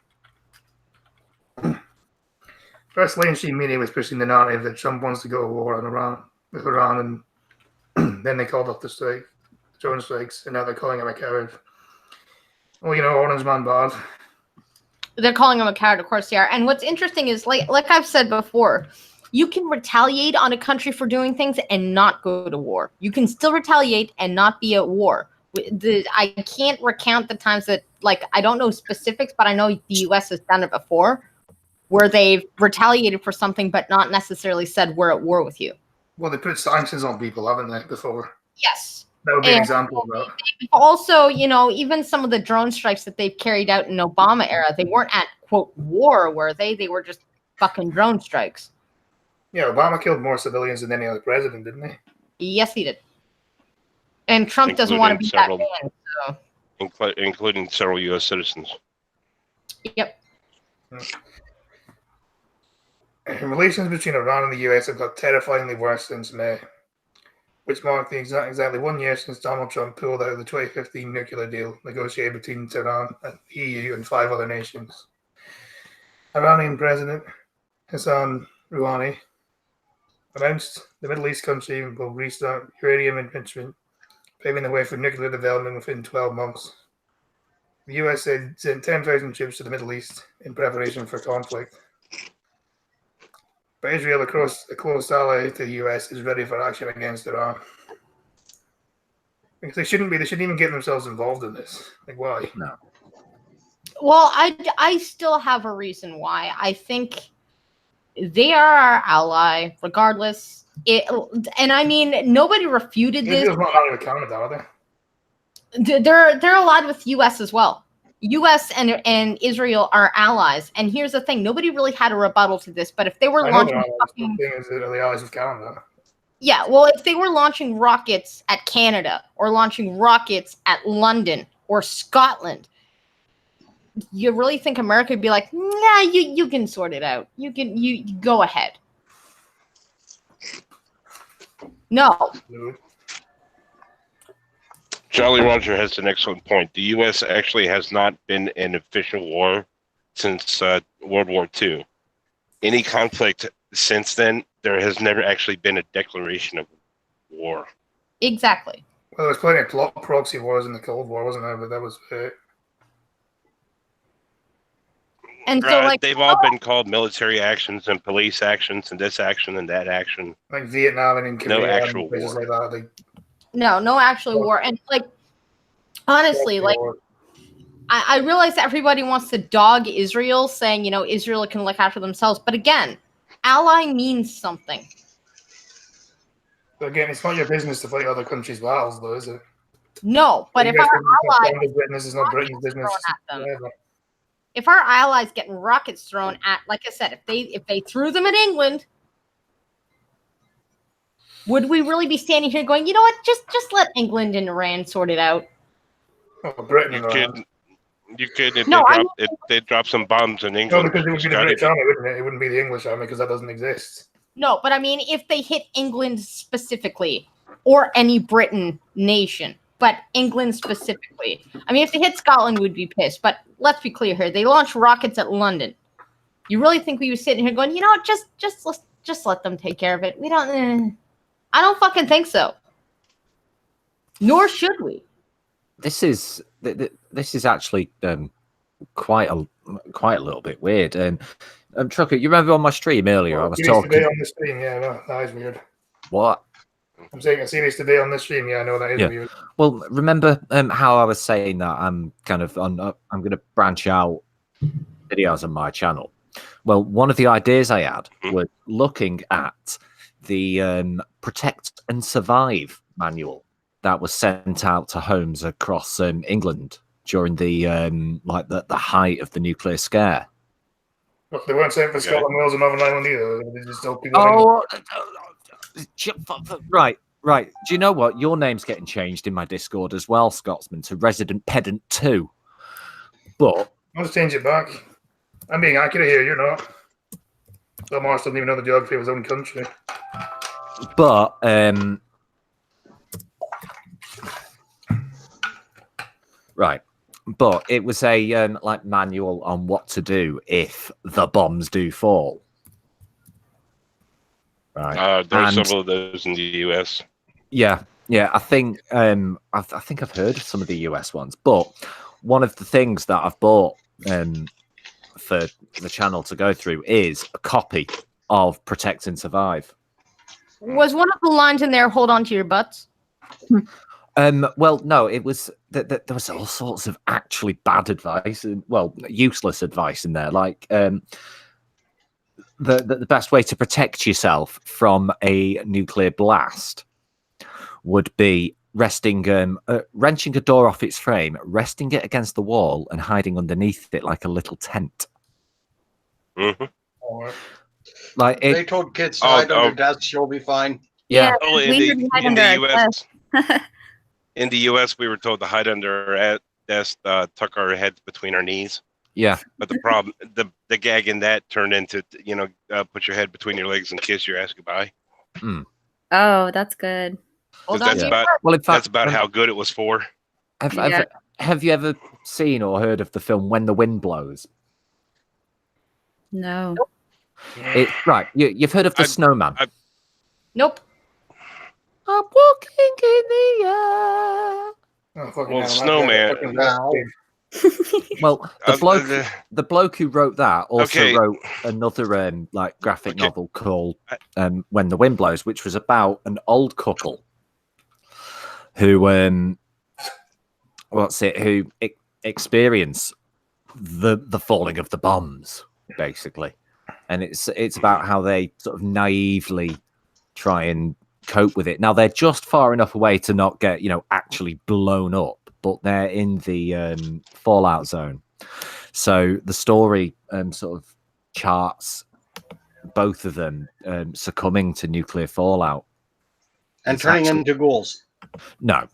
B: First, mainstream media was pushing the narrative that Trump wants to go to war on Iran with Iran, and then they called off the drone strikes, and now they're calling him a coward. Well, Orange Man bad.
G: They're calling him a coward, of course they are. And what's interesting is, like I've said before, you can retaliate on a country for doing things and not go to war. You can still retaliate and not be at war. I can't recount the times that, I don't know specifics, but I know the U.S. has done it before, where they've retaliated for something but not necessarily said we're at war with you.
B: Well, they put sanctions on people, haven't they, before?
G: Yes.
B: That would be an example of that.
G: Also, even some of the drone strikes that they've carried out in Obama era, they weren't at, quote, war, were they? They were just fucking drone strikes.
B: Yeah, Obama killed more civilians than any other president, didn't he?
G: Yes, he did. And Trump doesn't want to be that man. So.
A: Including several U.S. citizens.
G: Yep.
B: Relations between Iran and the U.S. have got terrifyingly worse since May, which marked the exactly 1 year since Donald Trump pulled out of the 2015 nuclear deal negotiated between Tehran and the EU and 5 other nations. Iranian President Hassan Rouhani announced the Middle East country will restart uranium enrichment, paving the way for nuclear development within 12 months. The US said sent 10,000 troops to the Middle East in preparation for conflict. But Israel, a close ally to the US, is ready for action against Iran. Because they shouldn't even get themselves involved in this. Like, why?
D: No.
G: Well, I still have a reason why. I think they are our ally, regardless. And I mean, nobody refuted this.
B: Israel's not allied with Canada, are they?
G: They're allied with U.S. as well. U.S. and Israel are allies. And here's the thing: nobody really had a rebuttal to this. But if they were launching,
B: are they allies with Canada?
G: Yeah, well, if they were launching rockets at Canada or launching rockets at London or Scotland, you really think America would be like, nah, you can sort it out. You go ahead. No.
A: Jolly Roger has an excellent point. The U.S. actually has not been in official war since World War II. Any conflict since then, there has never actually been a declaration of war.
G: Exactly.
B: Well, there was plenty of proxy wars in the Cold War, wasn't there? But that was
G: And so, like,
A: they've all been called military actions and police actions and this action and that action.
B: Like Vietnam and in Korea,
A: no actual
B: places
A: war.
B: like that.
G: No actual war. And like, honestly, like, I realize that everybody wants to dog Israel, saying, Israel can look after themselves. But again, ally means something.
B: But again, it's not your business to fight other countries' battles, though, is it?
G: No, but if our allies,
B: this is not Britain's business.
G: If our allies getting rockets thrown at, like I said, if they threw them at England, would we really be standing here going, you know what, just let England and Iran sort it out?
B: Oh, Britain and Iran.
A: You could if,
G: no,
A: if they drop some bombs in England.
B: No, because it would be the British army, wouldn't it? It wouldn't be the English army because that doesn't exist.
G: No, but I mean, if they hit England specifically, or any Britain nation, but England specifically. I mean, if they hit Scotland, we'd be pissed. But let's be clear here: they launched rockets at London. You really think we were sitting here going, just let them take care of it? We don't. I don't fucking think so. Nor should we.
D: This is actually quite a little bit weird. Trucker, you remember on my stream earlier? I was talking
B: on the stream. Yeah, no, that is weird.
D: What?
B: I'm saying a series today on the stream. Yeah, I know that is weird.
D: Well, remember how I was saying that I'm kind of I'm going to branch out videos on my channel. Well, one of the ideas I had was looking at the Protect and Survive manual that was sent out to homes across England during the the height of the nuclear scare.
B: Look, they weren't sent for Scotland, Wales, and Northern Ireland either. They just told people.
D: Right. Do you know what? Your name's getting changed in my Discord as well, Scotsman, to Resident Pedant 2. But
B: I'll just change it back. I'm being accurate here. You're not. Bill Maher doesn't even know the geography of his own country.
D: But right. But it was a manual on what to do if the bombs do fall. Right.
A: There are several of those in the U.S.
D: Yeah. I think I think I've heard of some of the US ones, but one of the things that I've bought for the channel to go through is a copy of Protect and Survive.
G: Was one of the lines in there, hold on to your butts?
D: Well, no, it was there was all sorts of actually bad advice and useless advice in there, like the best way to protect yourself from a nuclear blast would be wrenching a door off its frame, resting it against the wall, and hiding underneath it like a little tent.
A: Mm-hmm.
D: Like
E: They
D: it,
E: told kids to hide under desks. You'll be fine.
D: yeah.
A: Oh, in
F: we
A: the,
F: didn't hide
A: in the
F: under our
A: U.S. in the U.S., we were told to hide under our desk, tuck our heads between our knees.
D: Yeah.
A: But the problem, the gag in that turned into, put your head between your legs and kiss your ass goodbye.
F: Oh, that's good.
C: Well,
A: Because
C: that's
D: Well, in fact,
A: that's about how good it was for.
D: Have you ever seen or heard of the film When the Wind Blows?
F: No.
D: It's right. You've heard of the Snowman.
G: Nope.
D: I'm walking in the air.
A: Well, Snowman.
D: Well, the bloke who wrote that also wrote another graphic novel called When the Wind Blows, which was about an old couple who experience the falling of the bombs, basically, and it's about how they sort of naively try and cope with it. Now they're just far enough away to not get actually blown up, but they're in the fallout zone. So the story sort of charts both of them succumbing to nuclear fallout
E: and turning into ghouls.
D: No.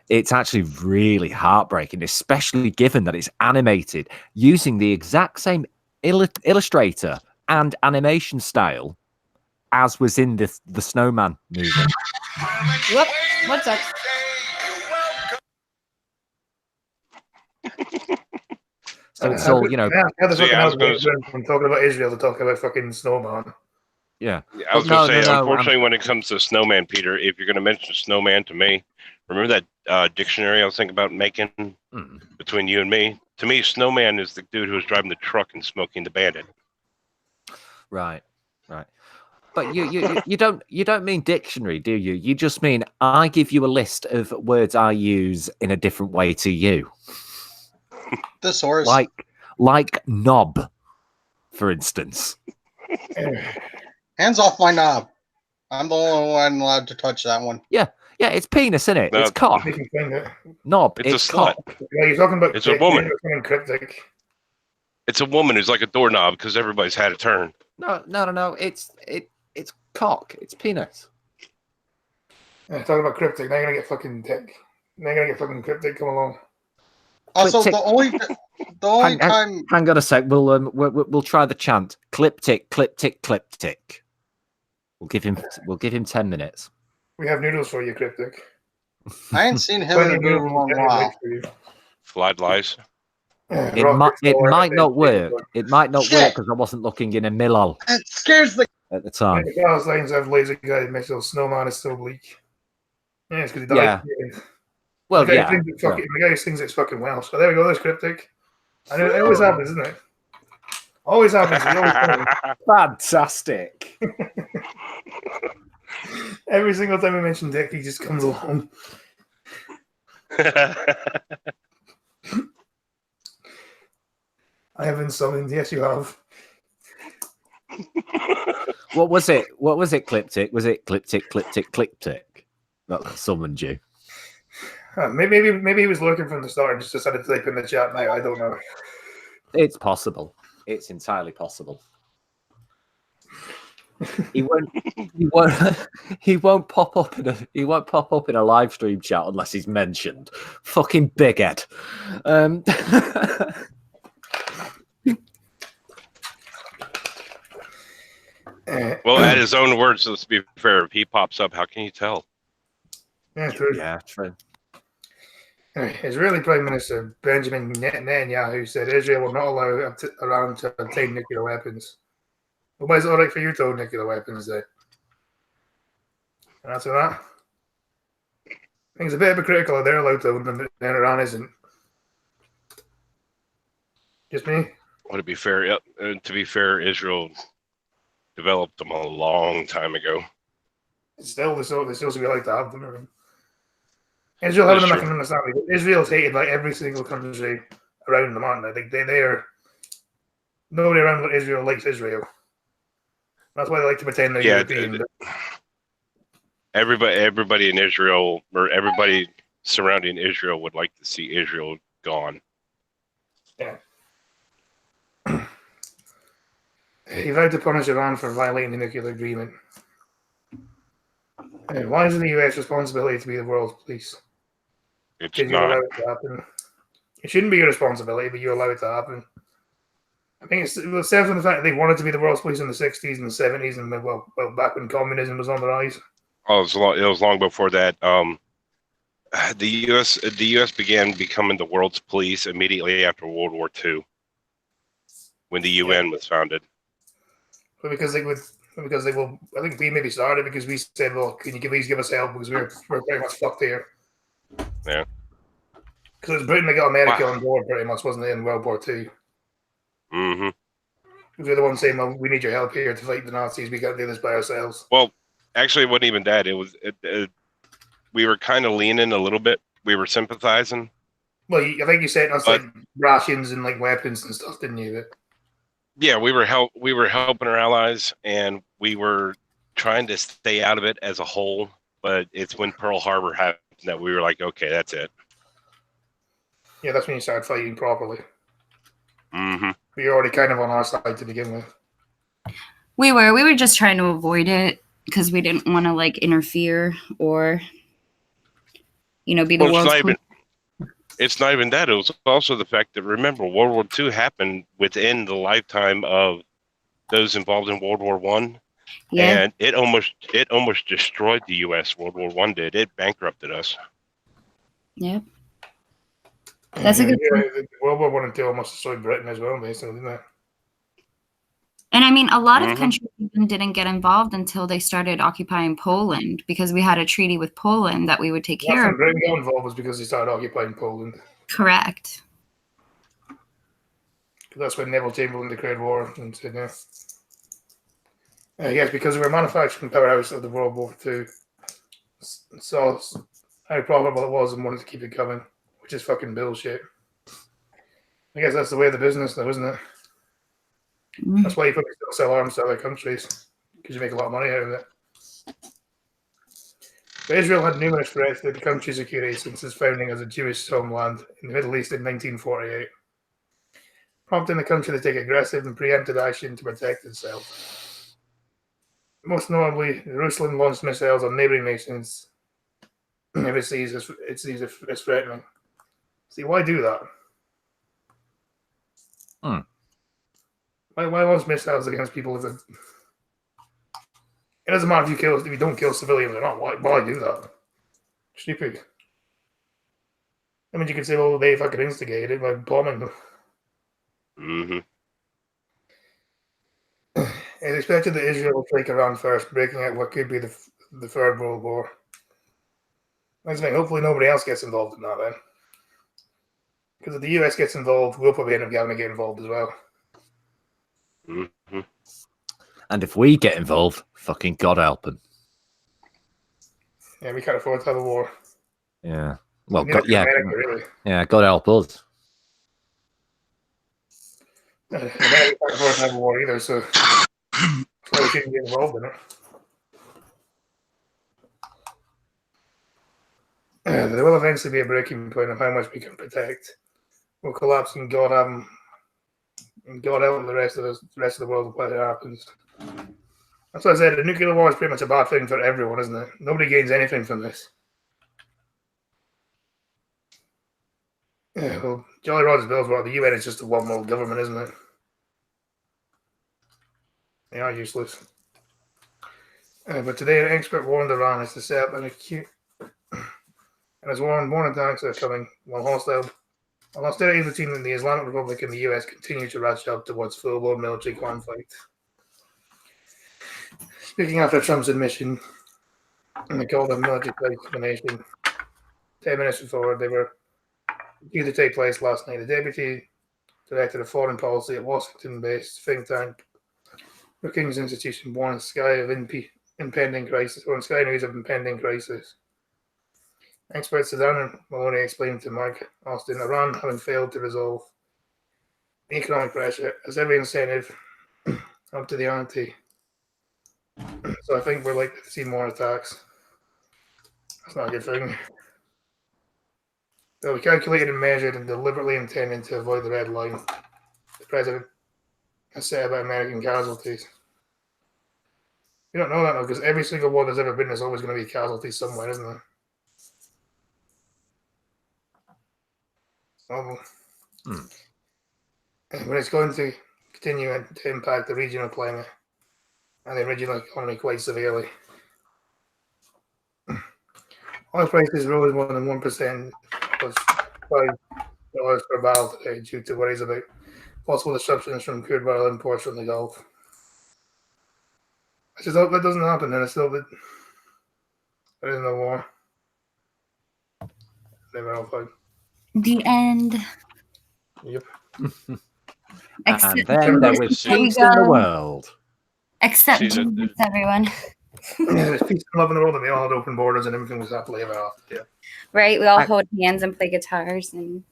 D: It's actually really heartbreaking, especially given that it's animated using the exact same illustrator and animation style as was in the Snowman movie.
G: Whoop. What's that?
D: So it's all,
B: From talking about Israel to talk about fucking Snowman.
D: Yeah.
A: I was going to say, unfortunately, when it comes to Snowman, Peter, if you're going to mention Snowman to me, remember that dictionary I was thinking about making between you and me? To me, Snowman is the dude who was driving the truck and smoking the bandit.
D: Right. But you don't mean dictionary, do you? You just mean I give you a list of words I use in a different way to you.
E: Thesaurus.
D: Like knob, for instance.
E: Hands off my knob. I'm the only one allowed to touch that one.
D: Yeah, it's penis, isn't it? It's cock. Knob.
A: It's a slut.
B: Cock. Yeah, you're talking about.
A: It's a woman.
B: Cryptic.
A: It's a woman who's like a doorknob because everybody's had a turn.
D: No. It's cock. It's penis.
B: Yeah, talking about cryptic. Now you're gonna get fucking dick. Now you're gonna get fucking cryptic. Come along.
E: Also, the only time.
D: Hang on a sec. We'll try the chant. Cliptic, cliptic, cliptic. We'll give him 10 minutes.
B: We have noodles for you, cryptic.
E: I ain't seen him in a good long while.
A: Flied lies.
D: It might not work. It might not work because I wasn't looking in a millal.
E: It scares the
D: at the time.
B: The Palestinians have laser guided missiles. Snowman is so bleak. Yeah, it's because he died.
D: Yeah. Well,
B: the guy who sings it's fucking Welsh. So there we go. There's cryptic. I know it always happens, isn't it? Always happens.
D: Fantastic.
B: Every single time we mention Dick, he just comes along. I have been summoned. Yes, you have.
D: What was it? Cliptic? Was it cliptic? That summoned you.
B: Maybe he was lurking from the start and just decided to type in the chat now. I don't know.
D: It's possible. It's entirely possible. He won't pop up in a live stream chat unless he's mentioned. Fucking big head.
A: Well, at his own words, let's be fair. If he pops up, how can you tell?
B: Yeah, true.
D: Yeah, true.
B: Israeli Prime Minister Benjamin Netanyahu said Israel will not allow Iran to obtain nuclear weapons. Well, why is it all right for you to own nuclear weapons, then? And after that, I think it's a bit hypocritical that they're allowed to own them, and Iran isn't. Just me?
A: Well, to be fair, Israel developed them a long time ago.
B: Still, they still should be allowed to have them. I mean. Israel having them, I can understand. Israel's hated by every single country around them, aren't they? They are nobody around Israel likes Israel. That's why they like to pretend they're European.
A: Everybody in Israel, or everybody surrounding Israel, would like to see Israel gone.
B: Yeah. He vowed to punish Iran for violating the nuclear agreement. Why is it the US responsibility to be the world's police?
A: It's
B: Because you allow
A: not.
B: it to happen. It shouldn't be your responsibility, but you allow it to happen. I think it stems from the fact that they wanted to be the world's police in the 60s and the 70s, and well, back when communism was on the rise.
A: Oh, it was long before that. The U.S. began becoming the world's police immediately after World War II, when the UN was founded.
B: But because they will. I think we maybe started because we said, "Well, can you please give us help because we're pretty much fucked here."
A: Yeah.
B: Because it was Britain that got America on board, pretty much, wasn't it, in World War II?
A: Mm-hmm.
B: Because they're the ones saying, "Well, we need your help here to fight the Nazis. We can't do this by ourselves."
A: Well, actually, it wasn't even that. It was we were kind of leaning a little bit. We were sympathizing.
B: Well, I think you said us like rations and like weapons and stuff, didn't you?
A: Yeah, we were helping our allies, and we were trying to stay out of it as a whole. But it's when Pearl Harbor happened that we were like, okay, that's it.
B: Yeah, that's when you started fighting properly.
A: Mm-hmm.
B: But you're already kind of on our side to begin with.
F: We were just trying to avoid it because we didn't want to like interfere or, be the world's.
A: It's not even that. It was also the fact that, remember, World War II happened within the lifetime of those involved in World War I.
F: Yeah.
A: And it almost destroyed the U.S. World War I did. It bankrupted us.
F: Yeah. That's a good point.
B: World War I and II almost destroyed Britain as well, basically, didn't it?
F: And I mean, a lot of countries even didn't get involved until they started occupying Poland because we had a treaty with Poland that we would take care of.
B: Britain got involved was because they started occupying Poland.
F: Correct.
B: That's when Neville Chamberlain declared war and said, "No." Yes, because we were a manufacturing powerhouse of the World War II. So how profitable it was and wanted to keep it coming, which is fucking bullshit. I guess that's the way of the business, though, isn't it? That's why you probably still sell arms to other countries, because you make a lot of money out of it. But Israel had numerous threats to the country's security since its founding as a Jewish homeland in the Middle East in 1948, prompting the country to take aggressive and preemptive action to protect itself. Most notably, Jerusalem launched missiles on neighboring nations if it sees as threatening. See, why do that? Why launch missiles against people? It doesn't matter if you don't kill civilians or not. Why do that? Stupid. I mean, you could say, well, they fucking instigated it by bombing them.
A: Mm-hmm.
B: It's expected that Israel will take Iran first, breaking out what could be the Third World War. Hopefully nobody else gets involved in that then. Because if the US gets involved, we'll probably end up having to get involved as well.
A: Mm-hmm.
D: And if we get involved, fucking God help them.
B: Yeah, we can't afford to have a war.
D: Yeah. Well,
B: America, really.
D: Yeah, God help us.
B: America can't afford to have a war either, so we shouldn't get involved in it. There will eventually be a breaking point of how much we can protect. We'll collapse and God help the rest of the world when it happens. That's why I said the nuclear war is pretty much a bad thing for everyone, isn't it? Nobody gains anything from this. Yeah, well, Jolly Roger's Bills, well, the UN is just a one world government, isn't it? They are useless. But today, an expert warned Iran is to set up an acute and has warned more attacks are coming while hostilities between the Islamic Republic and the US continue to ratchet up towards full-blown military conflict. Speaking after Trump's admission, and they called a military explanation 10 minutes before they were due to take place last night, the deputy director of foreign policy at Washington-based think tank Brookings Institution warned Sky of impending crisis, or Sky News of impending crisis. Expert Sudan Maloney explained to Mike Austin, Iran, having failed to resolve economic pressure, has every incentive up to the ante. So I think we're likely to see more attacks. That's not a good thing. They'll be calculated and measured and deliberately intended to avoid the red line. The president say about American casualties. You don't know that though, because every single war there's ever been, there's always going to be casualties somewhere, isn't there? So, when it's going to continue to impact the regional climate and the regional economy quite severely. Oil prices rose more than 1%, plus $5 per barrel today due to worries about possible disruptions from crude barrel imports from the Gulf. I just hope that doesn't happen, and it's still that there is no war. Never all fight.
F: The end.
B: Yep.
F: Except,
D: And then there was
A: There
F: we
D: peace in the
F: go.
D: world.
F: Except
A: She's a-
F: Jesus, everyone.
B: Yeah, there's peace and love in the world, and they all had open borders, and everything was happily ever after. Yeah.
F: Right? We all hold hands and play guitars and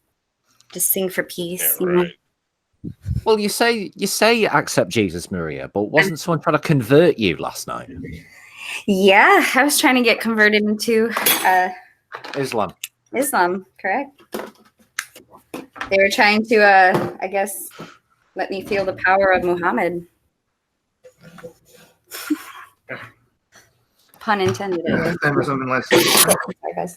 F: just sing for peace.
A: Yeah,
F: you know?
A: right.
D: Well, you say you accept Jesus, Maria, but wasn't someone trying to convert you last night?
F: Yeah, I was trying to get converted into
D: Islam.
F: Islam, correct? They were trying to, I guess, let me feel the power of Muhammad. Pun intended.
B: Time for something less.
F: Sorry, guys.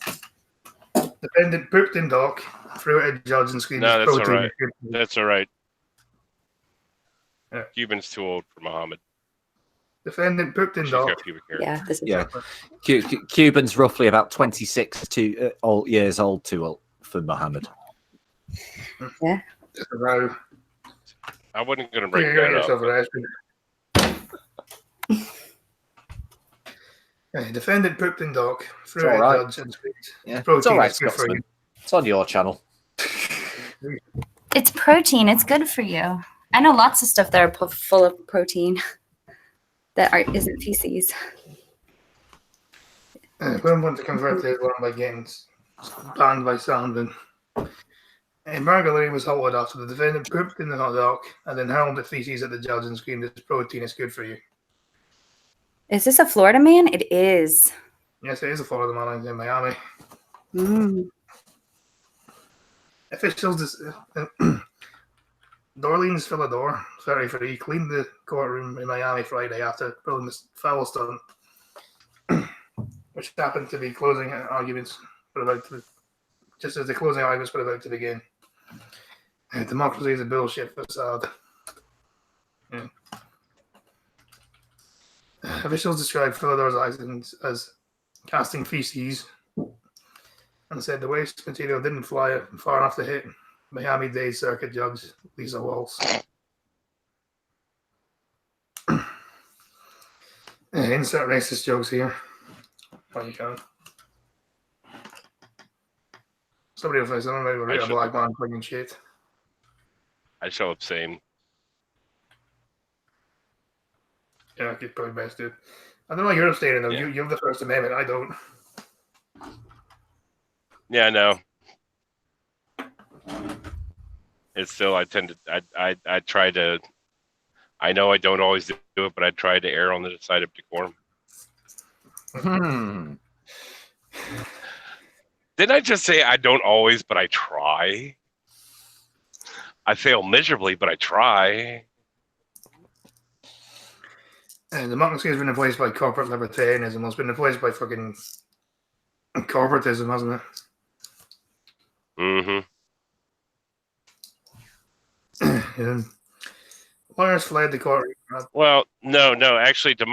B: Defendant pooped in dock, threw it at judge, and screamed.
A: No, that's all
B: protein
A: right.
B: is good for you.
A: That's all right.
B: Yeah.
A: Cuban's too old for Muhammad.
B: Defendant pooped in
A: She's
B: dock.
A: got pubic hair.
F: Yeah, this is
D: Yeah. Cuban's roughly about 26 years old for Muhammad.
B: Just a row.
A: I wasn't going to bring
B: Yeah,
A: that
B: yourself
A: up.
B: an ice cream. Defendant pooped in dock, threw
D: It's
B: it
D: all
B: at
D: right.
B: judge, and screamed.
D: Yeah, it's
B: Protein
D: all right,
B: is good for
D: Scotsman.
B: you.
D: It's on your channel.
F: It's protein. It's good for you. I know lots of stuff that are full of protein that isn't feces.
B: Women want to convert to Islam by getting banned by Sandman. Marguerite was halted after the defendant pooped in the hot dog and then hurled the feces at the judge and screamed, "This protein is good for you."
F: Is this a Florida man? It is.
B: Yes, it is a Florida man in Miami.
F: Mm.
B: Officials, Dorleans Philidor, 33, cleaned the courtroom in Miami Friday after pulling this foul stunt, which happened to be closing arguments just as the closing arguments were about to begin. Democracy is a bullshit facade. Yeah. Officials described Philidor's actions as casting feces and said the waste material didn't fly far enough to hit Miami-Dade Circuit Judge Lisa Walsh. Insert racist jokes here. Well, you can. Somebody will say something about a black man fucking shit.
A: I shall abstain.
B: Yeah, you're probably best to. I don't know you're abstaining though.
A: Yeah.
B: You have the First Amendment. I don't.
A: Yeah, I know. It's still, I tend to, I try to, I know I don't always do it, but I try to err on the side of decorum. Didn't I just say I don't always, but I try? I fail miserably, but I try.
B: And democracy has been replaced by corporate libertarianism. It's been replaced by fucking corporatism, hasn't it?
A: Mm-hmm.
B: Yeah. Lawyers fled the court.
A: Well, no, actually, the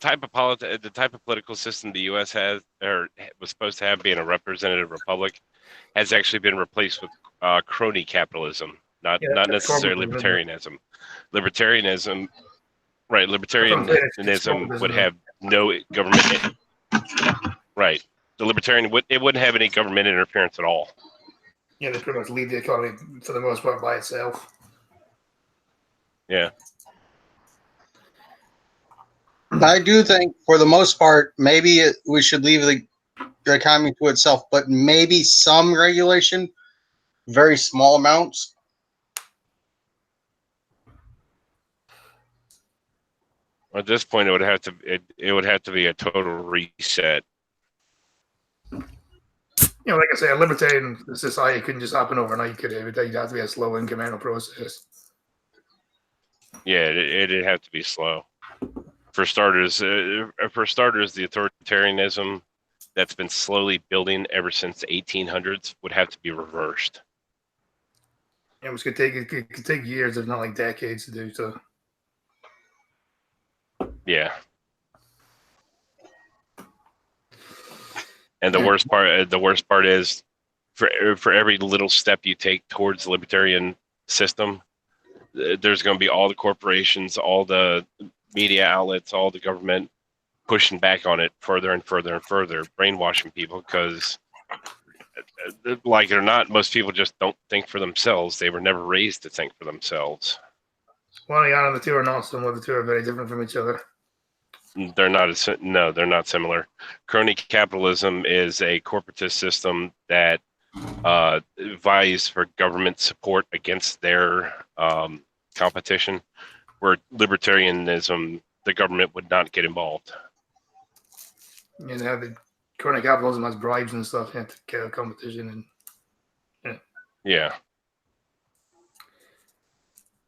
A: type of political system the U.S. has or was supposed to have, being a representative republic, has actually been replaced with crony capitalism, not necessarily libertarianism. Libertarianism, right? Libertarianism would have no government. Right. The libertarian wouldn't have any government interference at all.
B: Yeah, they pretty much lead the economy for the most part by itself.
A: Yeah.
E: I do think, for the most part, maybe we should leave the economy to itself, but maybe some regulation, very small amounts.
A: At this point, it would have to be a total reset.
B: You know, like I say, a libertarian society couldn't just happen overnight, could it? It'd have to be a slow incremental process.
A: Yeah, it'd have to be slow. For starters, the authoritarianism that's been slowly building ever since the 1800s would have to be reversed.
B: It could take years, if not like decades, to do so.
A: Yeah. And the worst part is, for every little step you take towards the libertarian system, there's going to be all the corporations, all the media outlets, all the government pushing back on it further and further and further, brainwashing people because, like it or not, most people just don't think for themselves. They were never raised to think for themselves.
B: Well, yeah, the two are not similar. The two are very different from each other.
A: They're not similar. Crony capitalism is a corporatist system that vies for government support against their competition, where libertarianism, the government would not get involved.
B: And have the crony capitalism has bribes and stuff, and competition, and
A: yeah.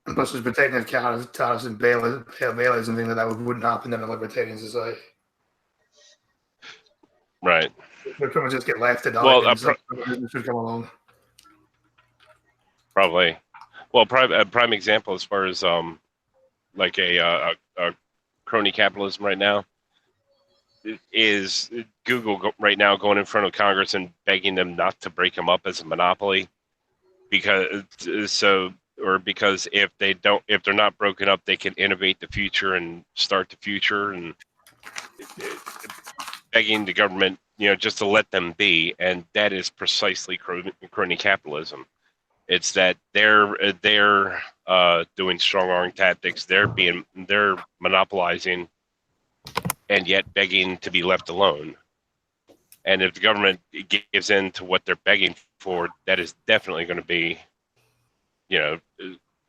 B: And plus, there's protective tariffs and bailies and things like that wouldn't happen in a libertarian society.
A: Right.
B: They pretty much just get left to die.
A: Well,
B: business would come along.
A: Probably. Well, a prime example as far as like a crony capitalism right now is Google right now going in front of Congress and begging them not to break them up as a monopoly because if they're not broken up, they can innovate the future and start the future, and begging the government, just to let them be. And that is precisely crony capitalism. It's that they're doing strong arm tactics. They're monopolizing, and yet begging to be left alone. And if the government gives in to what they're begging for, that is definitely going to be,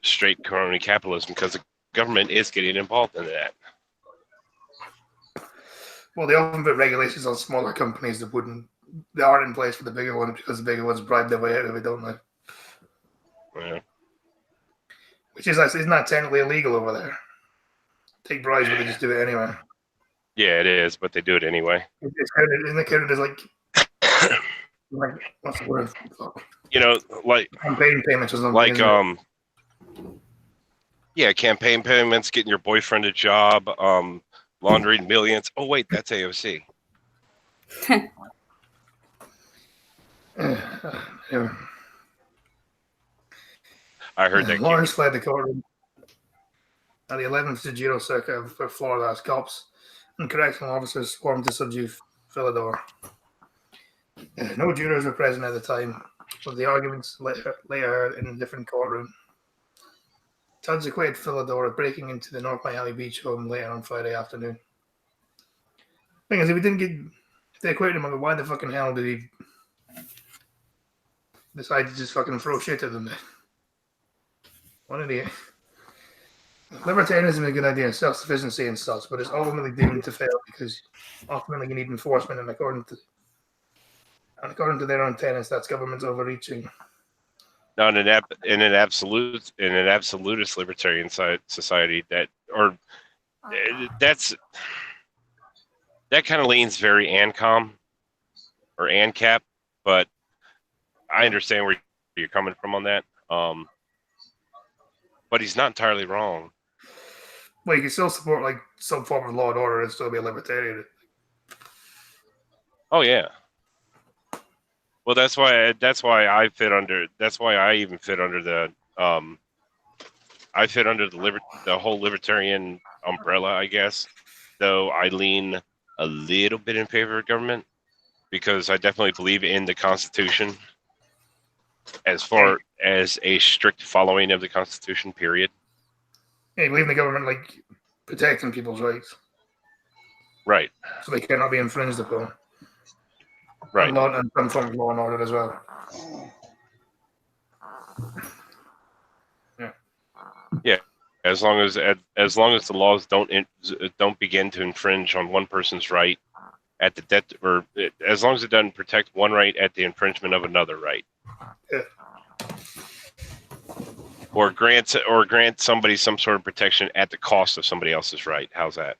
A: straight crony capitalism, because the government is getting involved in that.
B: Well, they often put regulations on smaller companies that aren't in place for the bigger ones, because the bigger ones bribe their way out of it, don't they?
A: Yeah.
B: Which is not technically illegal over there. Take bribes, but they just do it anyway.
A: Yeah, it is, but they do it anyway.
B: Isn't it counted as like what's the word?
A: Like
B: campaign payments or something.
A: Like campaign payments, getting your boyfriend a job, laundering millions. Oh wait, that's AOC.
B: Yeah.
A: I heard that.
B: Lawrence fled the courtroom at the 11th Judicial Circuit of Florida as cops and correctional officers swarmed to subdue Philidor. No jurors were present at the time, but the arguments later heard in a different courtroom. Judge acquitted Philidor of breaking into the North Miami Beach home later on Friday afternoon. Thing is, if they acquitted him, why the fucking hell did he decide to just fucking throw shit at them? What an idiot. Libertarianism is a good idea, self-sufficiency and stuff, but it's ultimately doomed to fail because ultimately you need enforcement, and according to their own tenets, that's government's overreaching.
A: No, in an absolutist libertarian society, that kind of leans very ANCOM or ANCAP, but I understand where you're coming from on that. But he's not entirely wrong.
B: Well, you can still support like some form of law and order and still be a libertarian.
A: Oh yeah. Well, that's why I fit under. That's why I even fit under the. I fit under the whole libertarian umbrella, I guess. Though I lean a little bit in favor of government because I definitely believe in the Constitution. As far as a strict following of the Constitution, period.
B: Yeah, you believe in the government like protecting people's rights,
A: right?
B: So they cannot be infringed upon.
A: Right.
B: And some form of law and order as well. Yeah.
A: Yeah. As long as the laws don't begin to infringe on one person's right at the debt, or as long as it doesn't protect one right at the infringement of another right.
B: Yeah.
A: Or grant somebody some sort of protection at the cost of somebody else's right. How's that?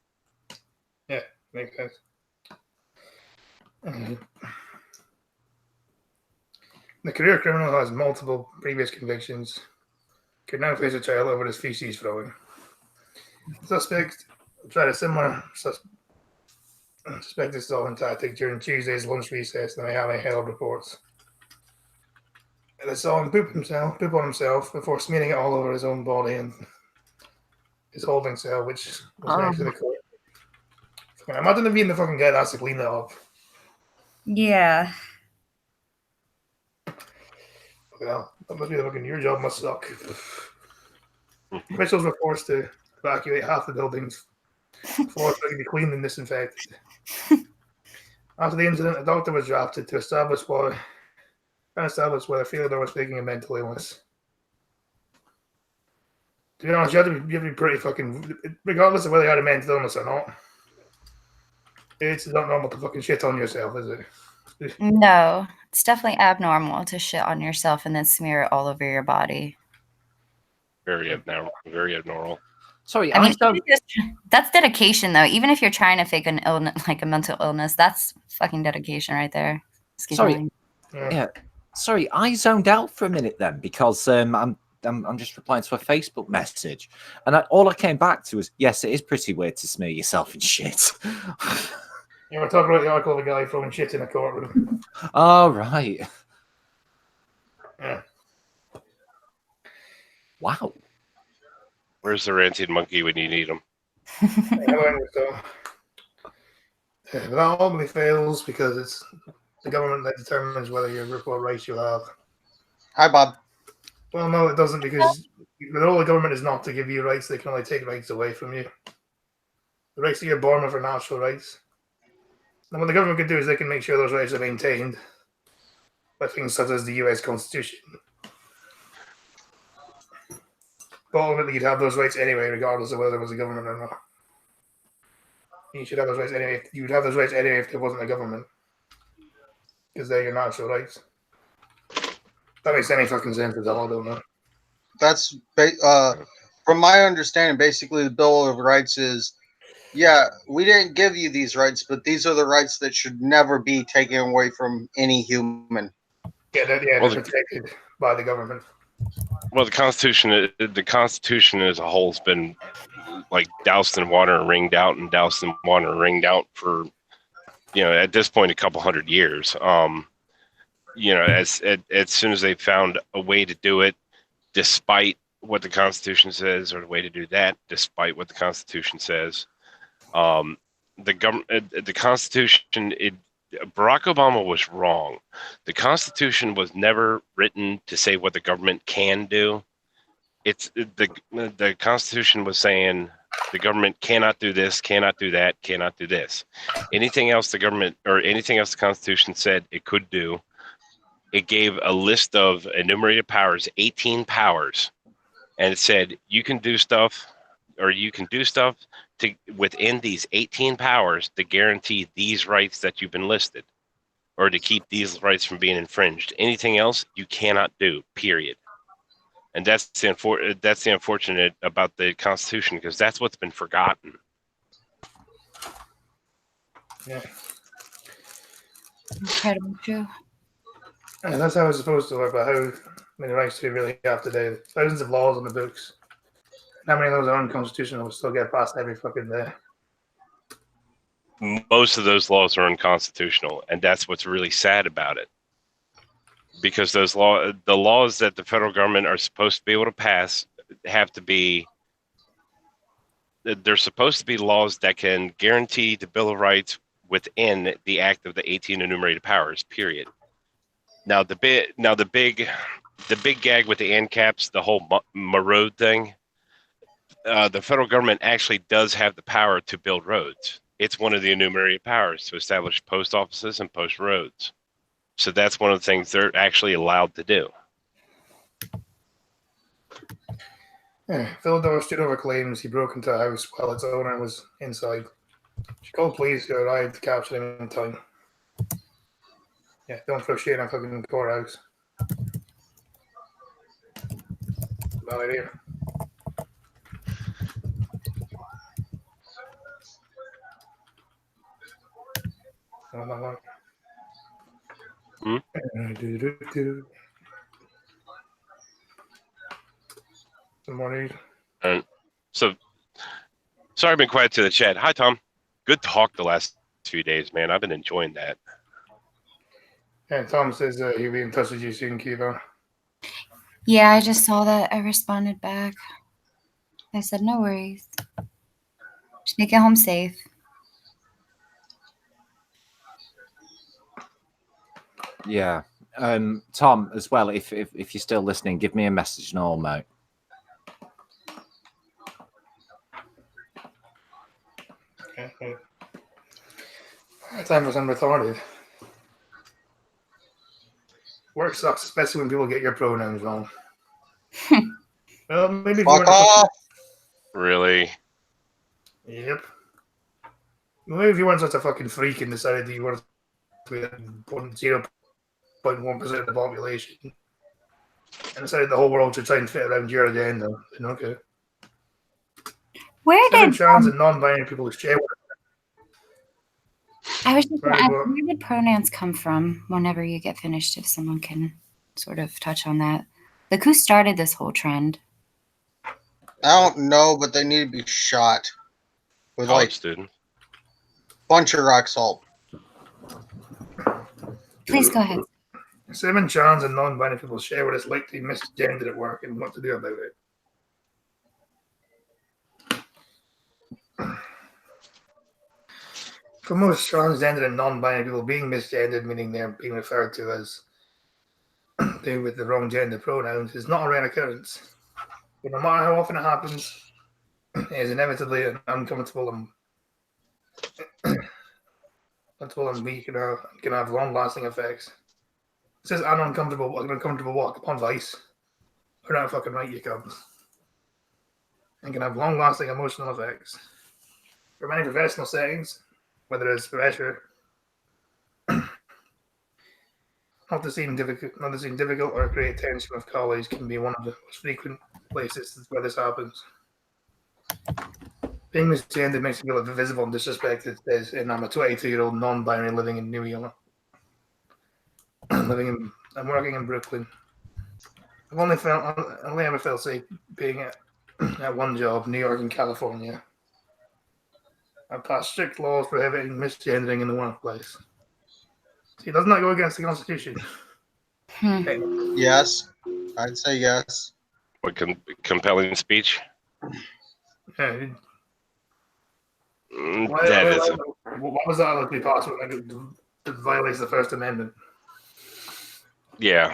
B: Yeah, makes sense. The career criminal has multiple previous convictions. Could now face a trial over his feces throwing. Suspect tried a similar suspected stalking tactic during Tuesday's lunch recess, the Miami Herald reports. They saw him poop on himself before smearing it all over his own body and his holding cell, which was next to the court. Imagine if being the fucking guy that has to clean that up.
F: Yeah.
B: Well, that must be the fucking, your job must suck. Officials were forced to evacuate half the buildings. Floors were to be cleaned and disinfected. After the incident, a doctor was drafted to establish whether Theodore was faking a mental illness. To be honest, you have to be pretty fucking, regardless of whether you had a mental illness or not. It's not normal to fucking shit on yourself, is it?
F: No, it's definitely abnormal to shit on yourself and then smear it all over your body.
A: Very abnormal.
D: Sorry,
F: I mean, that's dedication, though. Even if you're trying to fake an illness, like a mental illness, that's fucking dedication right there. Excuse me.
D: Yeah. Sorry, I zoned out for a minute then because I'm just replying to a Facebook message, and all I came back to was, yes, it is pretty weird to smear yourself in shit.
B: Yeah, we're talking about the article of a guy throwing shit in a courtroom.
D: Oh, right.
B: Yeah.
D: Wow.
A: Where's the ranting monkey when you need him?
B: That ultimately fails because it's the government that determines whether what rights you have.
E: Hi, Bob.
B: Well, no, it doesn't, because the role of the government is not to give you rights. They can only take rights away from you. The rights that you're born with are natural rights. And what the government can do is they can make sure those rights are maintained by things such as the U.S. Constitution. But ultimately, you'd have those rights anyway, regardless of whether there was a government or not. You should have those rights anyway. You would have those rights anyway if there wasn't a government, because they're your natural rights. That makes any fucking sense at all, I don't know.
E: That's from my understanding. Basically, the Bill of Rights is, yeah, we didn't give you these rights, but these are the rights that should never be taken away from any human.
B: Yeah, they're protected by the government.
A: Well, the Constitution as a whole has been like doused in water and ringed out and doused in water and ringed out for, at this point, a couple hundred years. As soon as they found a way to do it, despite what the Constitution says, or the way to do that, despite what the Constitution says, the Constitution, Barack Obama was wrong. The Constitution was never written to say what the government can do. The Constitution was saying the government cannot do this, cannot do that, cannot do this. Anything else the government or anything else the Constitution said it could do, it gave a list of enumerated powers, 18 powers, and it said you can do stuff, or you can do stuff to within these 18 powers to guarantee these rights that you've been listed, or to keep these rights from being infringed. Anything else you cannot do, period. And that's the unfortunate about the Constitution, because that's what's been forgotten.
B: Yeah.
F: Incredible, true.
B: And that's how it's supposed to work, but how many rights do we really have today? Thousands of laws on the books. How many of those are unconstitutional will still get passed every fucking day?
A: Most of those laws are unconstitutional, and that's what's really sad about it. Because the laws that the federal government are supposed to be able to pass have to be, they're supposed to be laws that can guarantee the Bill of Rights within the act of the 18 enumerated powers, period. Now the big gag with the ANCAPs, the whole road thing, the federal government actually does have the power to build roads. It's one of the enumerated powers to establish post offices and post roads. So that's one of the things they're actually allowed to do.
B: Yeah, Philidor stood over claims he broke into a house while its owner was inside. She called police, I had to capture him in time. Yeah, don't throw shit in a fucking courthouse. Bad idea.
A: Hmm?
B: Good morning.
A: And so, sorry I've been quiet to the chat. Hi, Tom. Good talk the last few days, man. I've been enjoying that.
B: Yeah, Tom says he'll be in touch with you soon, Kiva.
F: Yeah, I just saw that. I responded back. I said, no worries. Just make it home safe.
D: Yeah. Tom, as well, if you're still listening, give me a message and all, mate.
B: Okay. Time for some retarded. Work sucks, especially when people get your pronouns wrong. Well, maybe if you
E: Fuck
B: weren't
E: off.
A: Really?
B: Yep. Maybe if you weren't such a fucking freak and decided that you were 0.1% of the population and decided the whole world should try and fit around your agenda, then okay.
F: Where
B: Seven
F: did
B: trans and non-binary people who share
F: I was just
B: Right,
F: gonna ask,
B: well-
F: where did pronouns come from? Whenever you get finished, if someone can sort of touch on that. Like, who started this whole trend?
E: I don't know, but they need to be shot with
A: College
E: like
A: student.
E: bunch of rock salt.
F: Please go ahead.
B: 7 trans and non-binary people share what it's like to be misgendered at work and what to do about it. For most transgender and non-binary people, being misgendered, meaning they're being referred to as they with the wrong gender pronouns, is not a rare occurrence. But no matter how often it happens, it is inevitably an uncomfortable and we can have long-lasting effects. It says an uncomfortable walk upon Vice. We're not fucking right, you cubs. And can have long-lasting emotional effects. For many professional settings, whether it's pressure, not to seem difficult or create tension with colleagues can be one of the most frequent places where this happens. Being misgendered makes me feel invisible and disrespected, says, and I'm a 22-year-old non-binary living in New York. I'm working in Brooklyn. I've only ever felt safe being at one job, New York and California. I've passed strict laws prohibiting misgendering in the workplace. See, doesn't that go against the Constitution?
E: Yes, I'd say yes.
A: What compelling speech?
B: Yeah.
A: That is.
B: What was that likely possible? It violates the First Amendment.
A: Yeah.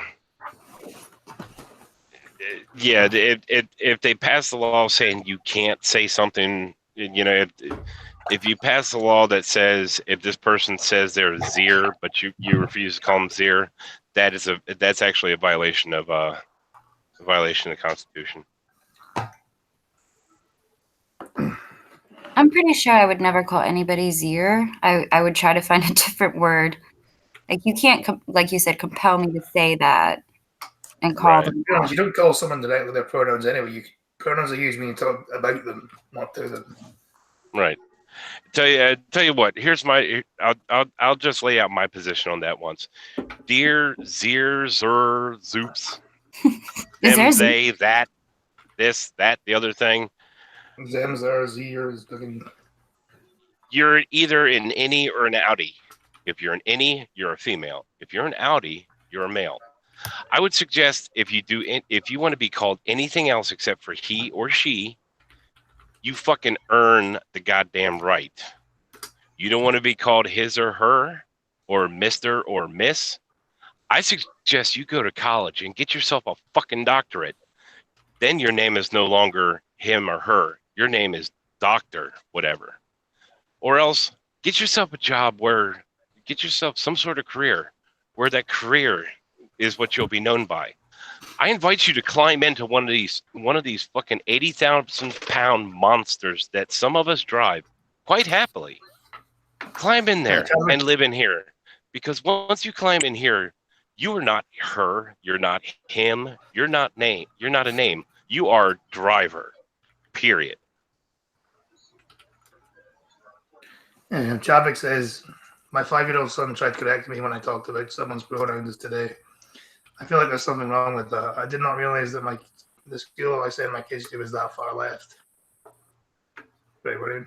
A: Yeah. If they pass the law saying you can't say something, if you pass a law that says if this person says they're Zir, but you refuse to call them Zir, that's actually a violation of the Constitution.
F: I'm pretty sure I would never call anybody Zir. I would try to find a different word. Like, you can't, like you said, compel me to say that and call them.
B: You don't call someone directly with their pronouns anyway. Pronouns are used when you talk about them, not to them.
A: Right. Tell you what. Here's my. I'll just lay out my position on that once. Dear, Zir, Zer, Zoops, them, they, that, this, that, the other thing.
B: Them, Zer, Zers.
A: You're either an innie or an outie. If you're an innie, you're a female. If you're an outie, you're a male. I would suggest if you want to be called anything else except for he or she, you fucking earn the goddamn right. You don't want to be called his or her or Mr. or Miss. I suggest you go to college and get yourself a fucking doctorate. Then your name is no longer him or her. Your name is Doctor whatever. Or else get yourself a job get yourself some sort of career where that career is what you'll be known by. I invite you to climb into one of these fucking 80,000 pound monsters that some of us drive quite happily. Climb in there
B: Tell me.
A: and live in here. Because once you climb in here, you are not her. You're not him. You're not name. You're not a name. You are driver. Period.
B: And Chavik says, my 5-year-old son tried to correct me when I talked about someone's pronouns today. I feel like there's something wrong with that. I did not realize that the school I sent my kids to was that far left. Right, what in?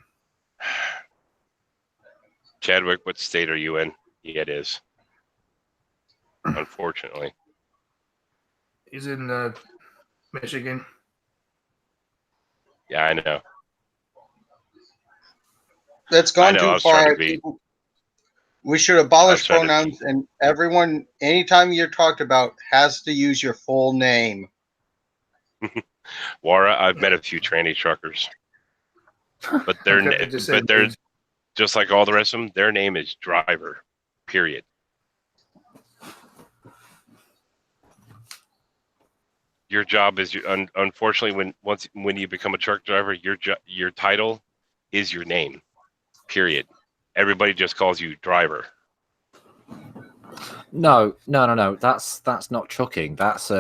A: Chadwick, what state are you in? Yeah, it is. Unfortunately.
B: He's in Michigan.
A: Yeah, I know.
E: That's
A: I
E: gone
A: know, I
E: too
A: was trying
E: far.
A: to be-
E: We should abolish
A: trying to
E: pronouns, and everyone, anytime you're talked about, has to use your full name.
A: Wara, I've met a few tranny truckers. But
B: Okay, just say
A: they're
B: please.
A: just like all the rest of them, their name is driver. Period. Your job is unfortunately when you become a truck driver, your title is your name. Period. Everybody just calls you driver.
D: No. That's not trucking. That's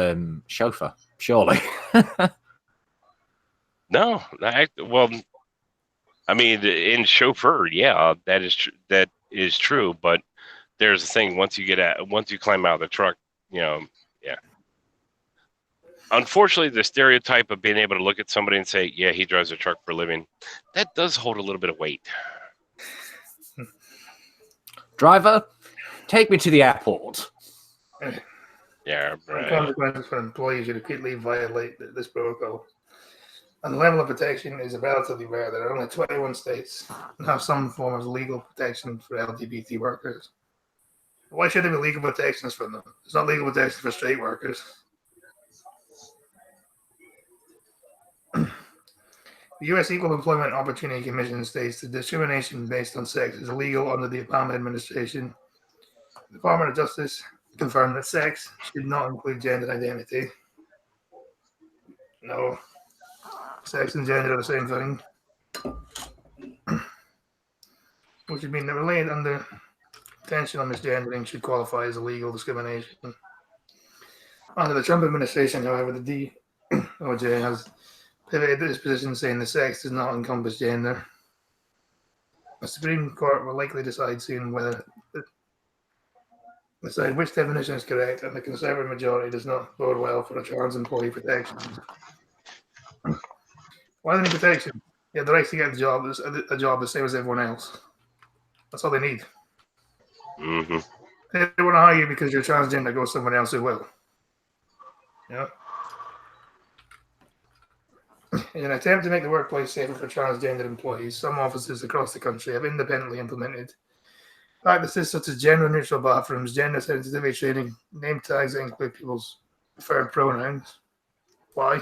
D: chauffeur. Surely.
A: No, well, I mean, in chauffeur, yeah, that is true. But there's a thing once you climb out of the truck, yeah. Unfortunately, the stereotype of being able to look at somebody and say, "Yeah, he drives a truck for a living," that does hold a little bit of weight.
D: Driver, take me to the airport.
A: Yeah, right.
B: Consequences for employees who repeatedly violate this protocol. And the level of protection is relatively rare. There are only 21 states that have some form of legal protection for LGBT workers. Why should there be legal protections for them? There's not legal protection for straight workers. The U.S. Equal Employment Opportunity Commission states that discrimination based on sex is illegal under the Obama administration. The Department of Justice confirmed that sex should not include gender identity. No. Sex and gender are the same thing. Which would mean that related under intentional misgendering should qualify as illegal discrimination. Under the Trump administration, however, the DOJ has pivoted this position, saying the sex does not encompass gender. The Supreme Court will likely decide soon decide which definition is correct, and the conservative majority does not bode well for a trans employee protection. Why do they need protection? You have the right to get a job the same as everyone else. That's all they need.
A: Mm-hmm.
B: They want to hire you because you're transgender, go someone else who will. Yeah. In an attempt to make the workplace safer for transgender employees, some offices across the country have independently implemented practices such as gender-neutral bathrooms, gender sensitivity training, name tags that include people's preferred pronouns. Why?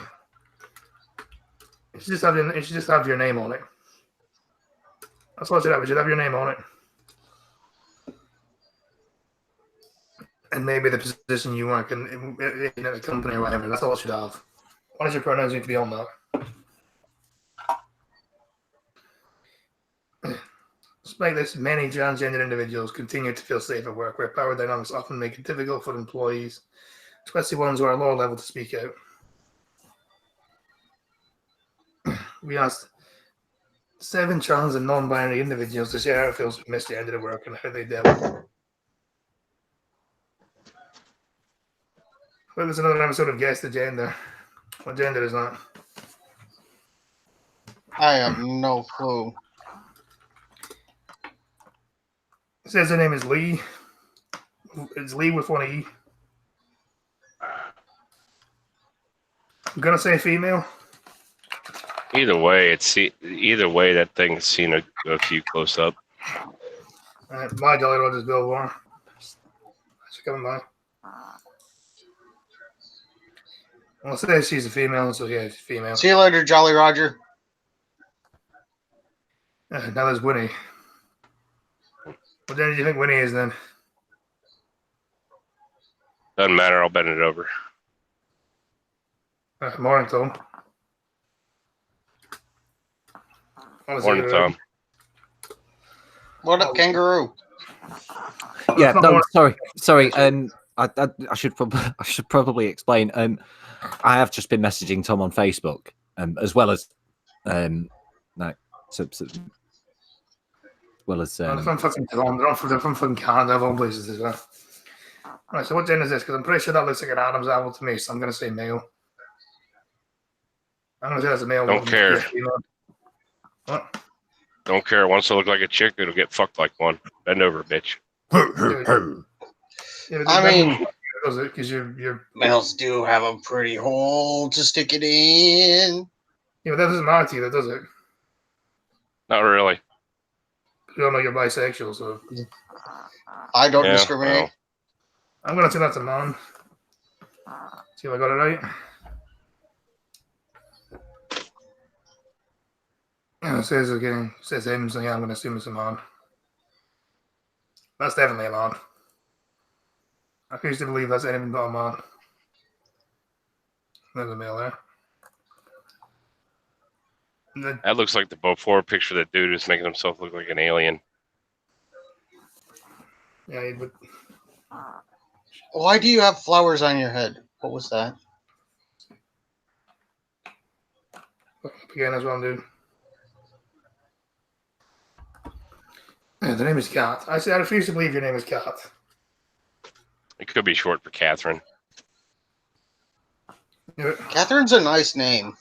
B: You should just have your name on it. That's all it should have. It should have your name on it. And maybe the position you work in a company or whatever. That's all it should have. Why does your pronouns need to be on that? Despite this, many transgender individuals continue to feel safe at work, where power dynamics often make it difficult for employees, especially ones who are lower level, to speak out. We asked 7 trans and non-binary individuals to share how it feels to be misgendered at work and how they dealt with it. Well, there's another episode of Guess the Gender. What gender is that?
E: I have no clue.
B: It says her name is Lee. It's Lee with one E. I'm gonna say female.
A: Either way, that thing's seen a few close up.
B: My Jolly Rogers Bill Warren. She's coming by. I'll say she's a female, so yeah, she's female.
E: See you later, Jolly Roger.
B: Now there's Winnie. What gender do you think Winnie is then?
A: Doesn't matter. I'll bend it over.
B: Morning, Tom.
A: Morning, Tom.
E: What up, kangaroo?
D: Yeah,
B: Come
D: no,
B: on.
D: sorry. I should probably explain. I have just been messaging Tom on Facebook, as well as, like, well as.
B: They're from fucking Toronto. They're from fucking Canada, of all places as well. Right, so what gender is this? Because I'm pretty sure that looks like an Adam's apple to me, so I'm going to say male. I'm going to say that's a male.
A: Don't care.
B: Yeah, female. What?
A: Don't care. Once I look like a chick, it'll get fucked like one. Bend over, bitch.
B: Yeah,
E: I mean,
B: because you're
E: males do have a pretty hole to stick it in.
B: yeah, but that doesn't matter to you, does it?
A: Not really.
B: You don't know you're bisexual, so
E: I don't
A: Yeah,
E: discriminate.
A: well,
B: I'm going to say that's a man. See if I got it right. Yeah, it says again, it says him, so yeah, I'm going to assume it's a man. That's definitely a man. I refuse to believe that's anything but a man. There's a male there. And then-
A: that looks like the before picture of that dude who's making himself look like an alien.
B: yeah, but
E: Why do you have flowers on your head? What was that?
B: again, that's what I'm doing. Yeah, the name is Kat. I said I refuse to believe your name is Kat.
A: It could be short for Catherine.
B: Yeah,
E: Catherine's a nice name.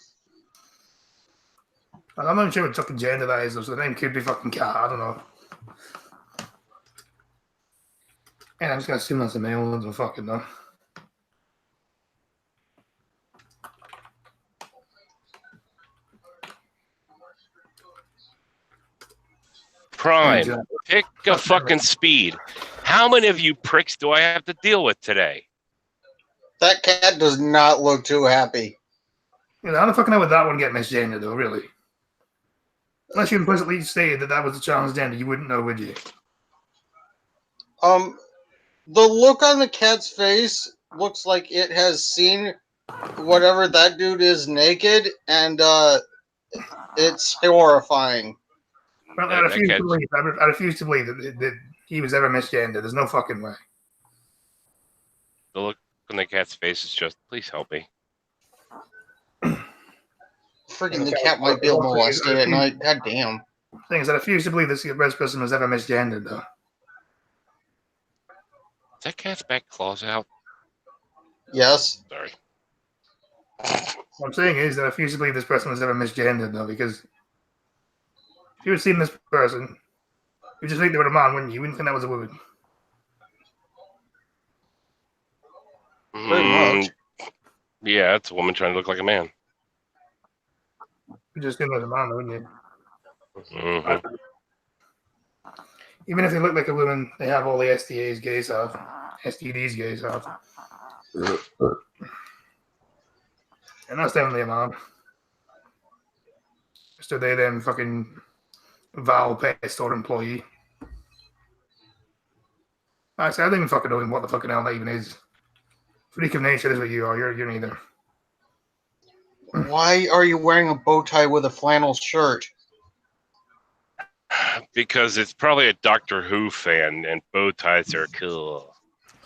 B: I'm not even sure what fucking gender that is, though, so the name could be fucking Kat. I don't know. Yeah, I'm just going to assume that's a male. I don't fucking know.
A: Prime, pick a fucking speed. How many of you pricks do I have to deal with today?
E: That cat does not look too happy.
B: You know, I don't fucking know what that one get misgendered, though, really. Unless you implicitly stated that was a transgender, you wouldn't know, would you?
E: The look on the cat's face looks like it has seen whatever that dude is naked, and it's horrifying.
B: Well, I refuse to believe that he was ever misgendered. There's no fucking way.
A: The look on the cat's face is just, please help me.
E: Freaking the cat might be molested at night. God damn.
B: Thing is, I refuse to believe this person was ever misgendered, though.
A: Is that cat's back claws out?
E: Yes.
A: Sorry.
B: What I'm saying is that I refuse to believe this person was ever misgendered, though, because if you had seen this person, you'd just think they were a man, wouldn't you? You wouldn't think that was a woman.
E: Pretty much.
A: Yeah, it's a woman trying to look like a man.
B: You'd just think it was a man, wouldn't you?
A: Mhm.
B: Even if they look like a woman, they have all the STAs gays have. STDs gays have. And that's definitely a man. So they then fucking Val pet store employee. I say I don't even fucking know what the fucking hell that even is. Freak of nature is what you are. You're neither.
E: Why are you wearing a bow tie with a flannel shirt?
A: Because it's probably a Doctor Who fan, and bow ties are cool.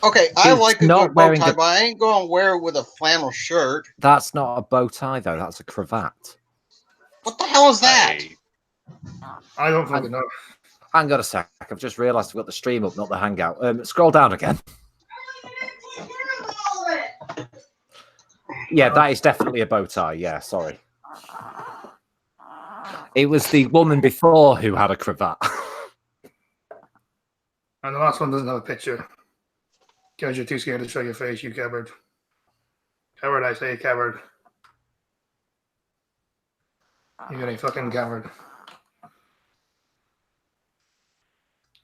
E: Okay, I
D: He's
E: like a
D: not
E: good bow
D: wearing
E: tie,
D: the-
E: but I ain't going to wear it with a flannel shirt.
D: That's not a bow tie though. That's a cravat.
E: What the hell is that?
B: I don't fucking know.
D: Hang on a sec. I've just realised I've got the stream up, not the hangout. Scroll down again. Yeah, that is definitely a bow tie. Yeah, sorry. It was the woman before who had a cravat.
B: And the last one doesn't have a picture. Because you're too scared to show your face, you coward. Coward, I say, coward. You're a fucking coward.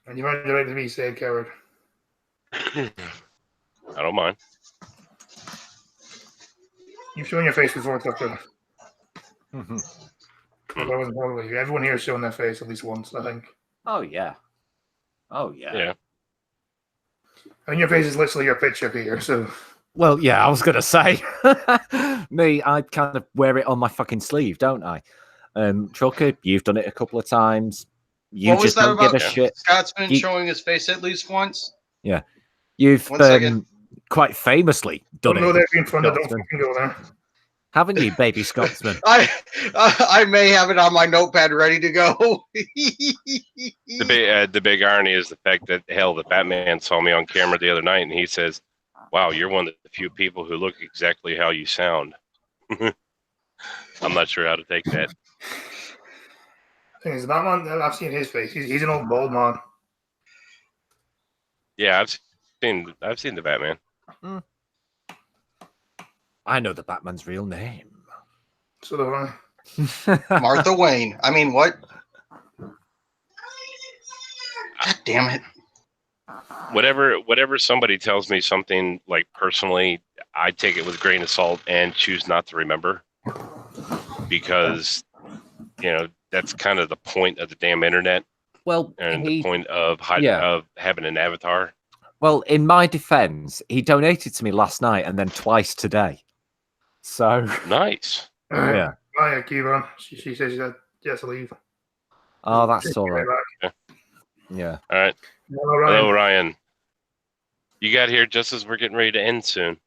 B: And you earned the right to be said, coward.
A: I don't mind.
B: You've shown your face before, Tucker. I wasn't talking you. Everyone here has shown their face at least once, I think.
D: Oh yeah. Oh yeah.
A: Yeah.
B: I mean, your face is literally your picture here, so.
D: Well, yeah, I was gonna say. Me, I kind of wear it on my fucking sleeve, don't I? Trucker, you've done it a couple of times. You
E: What was
D: just
E: that
D: don't give
E: about?
D: a shit.
E: Scotsman
D: You-
E: showing his face at least once.
D: You've
E: 1 second.
D: quite famously done
B: Don't know
D: it,
B: that being fun. Don't
D: Scotsman.
B: fucking go there.
D: Haven't you, baby Scotsman?
E: I may have it on my notepad ready to go.
A: The big irony is the fact that the Batman saw me on camera the other night, and he says, "Wow, you're one of the few people who look exactly how you sound." I'm not sure how to take that.
B: Thing is, Batman. I've seen his face. He's an old bald man.
A: Yeah, I've seen the Batman.
D: I know the Batman's real name.
B: So do I.
E: Martha Wayne. I mean, what? God damn it.
A: Whatever somebody tells me something like personally, I take it with a grain of salt and choose not to remember, because that's kind of the point of the damn internet
D: Well,
A: and the point of having an avatar.
D: Well, in my defense, he donated to me last night and then twice today. So
A: Nice.
D: yeah.
B: Bye, Kieran. She says she has to leave.
D: Oh, that's all right.
B: Back.
D: Yeah.
A: All right.
B: Hello, Ryan.
A: Hello, Ryan. You got here just as we're getting ready to end soon.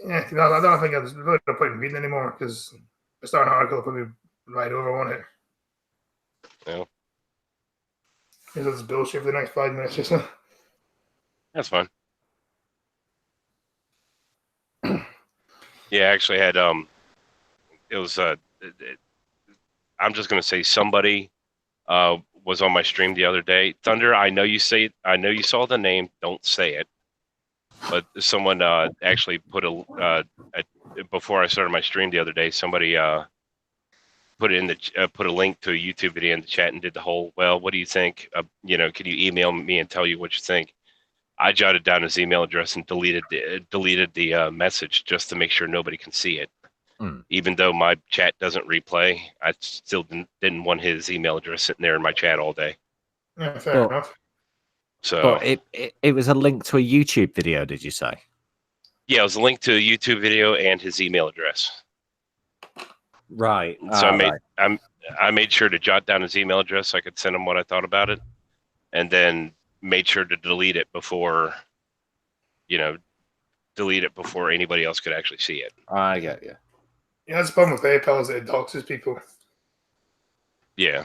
B: Yeah, I don't think there's really no point in reading anymore because I start an article put me right over on it.
A: Yeah.
B: This is bullshit for the next 5 minutes or so.
A: That's fine. Yeah, I actually had it was I'm just gonna say somebody was on my stream the other day. Thunder, I know you saw the name, don't say it. But someone actually put before I started my stream the other day, somebody put a link to a YouTube video in the chat and did the whole, well, what do you think? Can you email me and tell you what you think? I jotted down his email address and deleted the message just to make sure nobody can see it. Even though my chat doesn't replay, I still didn't want his email address sitting there in my chat all day.
B: Yeah, fair enough.
A: So,
D: But it was a link to a YouTube video, did you say?
A: yeah, it was a link to a YouTube video and his email address.
D: Right.
A: So I made sure to jot down his email address so I could send him what I thought about it, and then made sure to delete it before anybody else could actually see it.
D: I get you.
B: Yeah, that's the problem with PayPal is that it doxes people.
A: Yeah.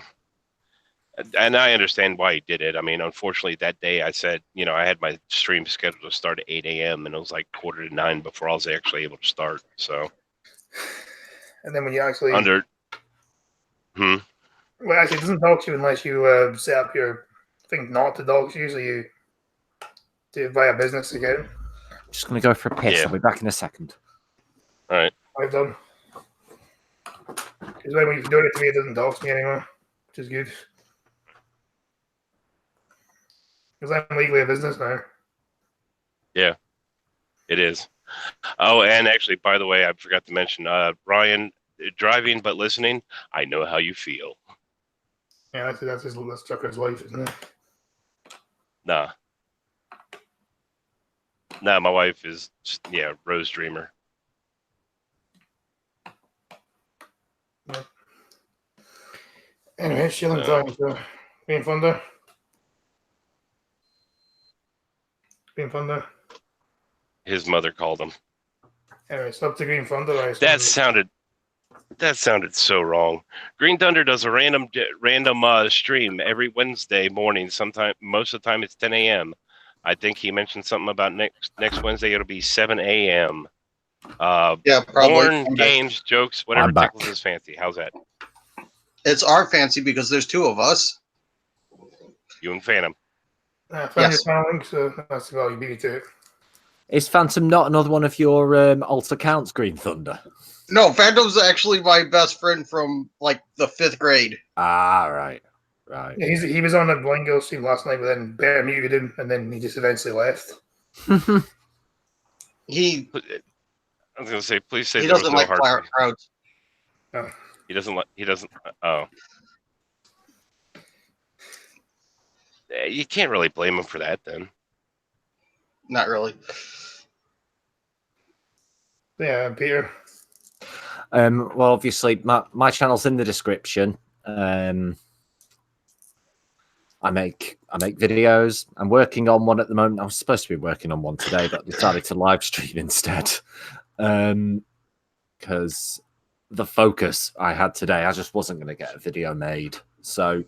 A: And I understand why he did it. I mean, unfortunately, that day I said, I had my stream scheduled to start at 8 a.m. and it was like 8:45 before I was actually able to start. So,
B: and then when you actually
A: well,
B: actually, it doesn't dox you unless you set up your thing not to dox you. So you do it via business account.
D: Just gonna go for a piss.
A: Yeah.
D: I'll be back in a second.
A: All right.
B: I've done. Because when you do it to me, it doesn't dox me anymore, which is good. Because I'm legally a business now.
A: Yeah, it is. Oh, and actually, by the way, I forgot to mention, Ryan, driving but listening, I know how you feel.
B: Yeah, that's Tucker's life, isn't it?
A: Nah, my wife is, Rose Dreamer.
B: Anyway, chilling time. So, being fun there. Green Thunder.
A: His mother called him.
B: Anyway, it's up to Green Thunder.
A: That sounded so wrong. Green Thunder does a random stream every Wednesday morning. Most of the time it's 10 a.m. I think he mentioned something about next Wednesday. It'll be 7 a.m.
E: Yeah, probably.
A: Born, games, jokes, whatever tickles his fancy. How's that?
E: It's our fancy because there's two of us.
A: You and Phantom.
B: I found your channel link, so that's the value beat to it.
D: Is Phantom not another one of your alt accounts, Green Thunder?
E: No, Phantom's actually my best friend from like the 5th grade.
D: Ah, right. Right.
B: Yeah, he was on the Blind Girl stream last night, but then Bear muted him, and then he just eventually left.
A: I was gonna say, please say
E: he
A: there was
E: doesn't
A: no
E: like
A: hard
E: crowds.
B: No.
A: He doesn't. Oh. You can't really blame him for that, then.
E: Not really.
B: Yeah, Peter.
D: Well, obviously, my channel's in the description. I make videos. I'm working on one at the moment. I was supposed to be working on one today, but decided to live stream instead. Because the focus I had today, I just wasn't going to get a video made. So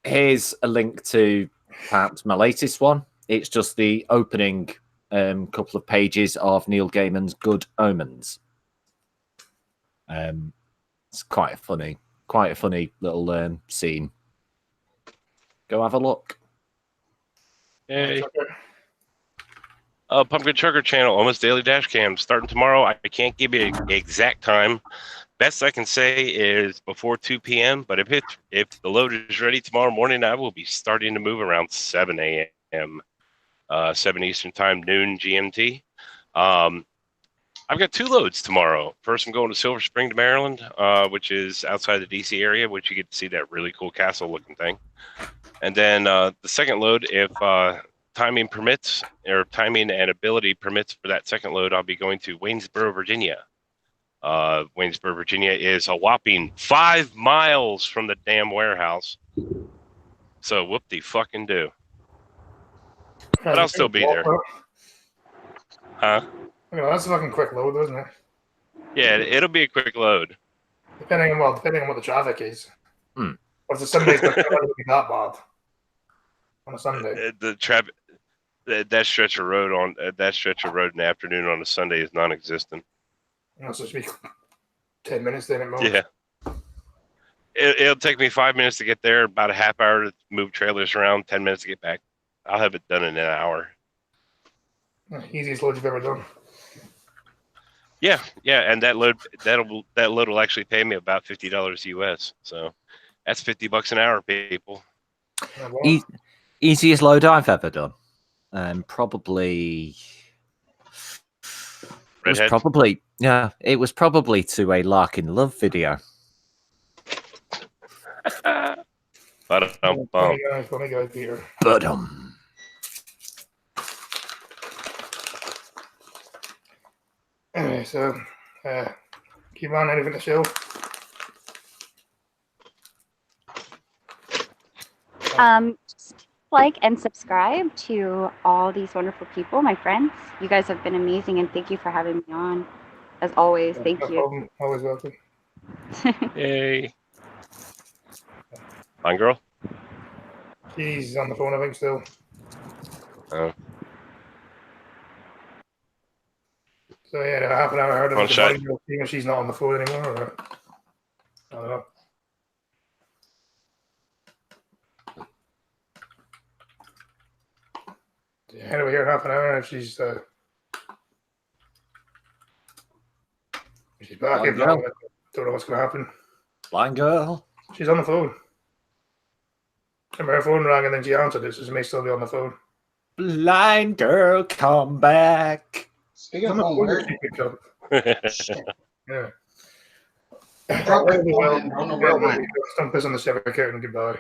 D: here's a link to perhaps my latest one. It's just the opening couple of pages of Neil Gaiman's Good Omens. It's quite a funny little scene. Go have a look.
A: Hey. Pumpkin Trucker channel, almost daily dash cam starting tomorrow. I can't give you an exact time. Best I can say is before 2 p.m. But if the load is ready tomorrow morning, I will be starting to move around 7 a.m. 7 Eastern Time, noon GMT. I've got 2 loads tomorrow. First, I'm going to Silver Spring to Maryland, which is outside the DC area, which you get to see that really cool castle-looking thing. And then the second load, if timing permits, or timing and ability permits for that second load, I'll be going to Waynesboro, Virginia. Waynesboro, Virginia is a whopping 5 miles from the damn warehouse. So whoop-de-fucking-do. But I'll still be there. Huh?
B: That's a fucking quick load, isn't it?
A: Yeah, it'll be a quick load.
B: Depending on what the traffic is. What's the Sunday's not going to be that bad on a Sunday?
A: The traffic, that stretch of road in the afternoon on a Sunday is non-existent.
B: That's supposed to be 10 minutes then at most.
A: Yeah. It'll take me 5 minutes to get there, about a half hour to move trailers around, 10 minutes to get back. I'll have it done in an hour.
B: Easiest load you've ever done.
A: Yeah, and that load will actually pay me about $50 US. So that's $50 an hour, people.
D: Easiest load I've ever done. Probably.
A: Redhead?
D: It was probably to a Larkin Love video.
B: Funny guy, Peter. Anyway, so keep on, anything to show?
I: Just like and subscribe to all these wonderful people, my friends. You guys have been amazing, and thank you for having me on. As always, thank you.
B: Problem. Always welcome.
A: Yay. Fine girl?
B: She's on the phone, I think, still.
A: Oh.
B: So yeah, half an hour I heard
A: On
B: of
A: shot.
B: the she's not on the phone anymore. Or, I don't know. Yeah, anyway, here half an hour if she's back. If not, I don't know what's gonna happen.
D: Blind girl.
B: She's on the phone. Remember, her phone rang and then she answered it, so she may still be on the phone.
D: Blind girl, come back.
E: Speaking of phone, where?
B: Yeah.
E: Drop my phone in. I don't know where it went.
B: Don't piss on the Chevy curtain. Goodbye.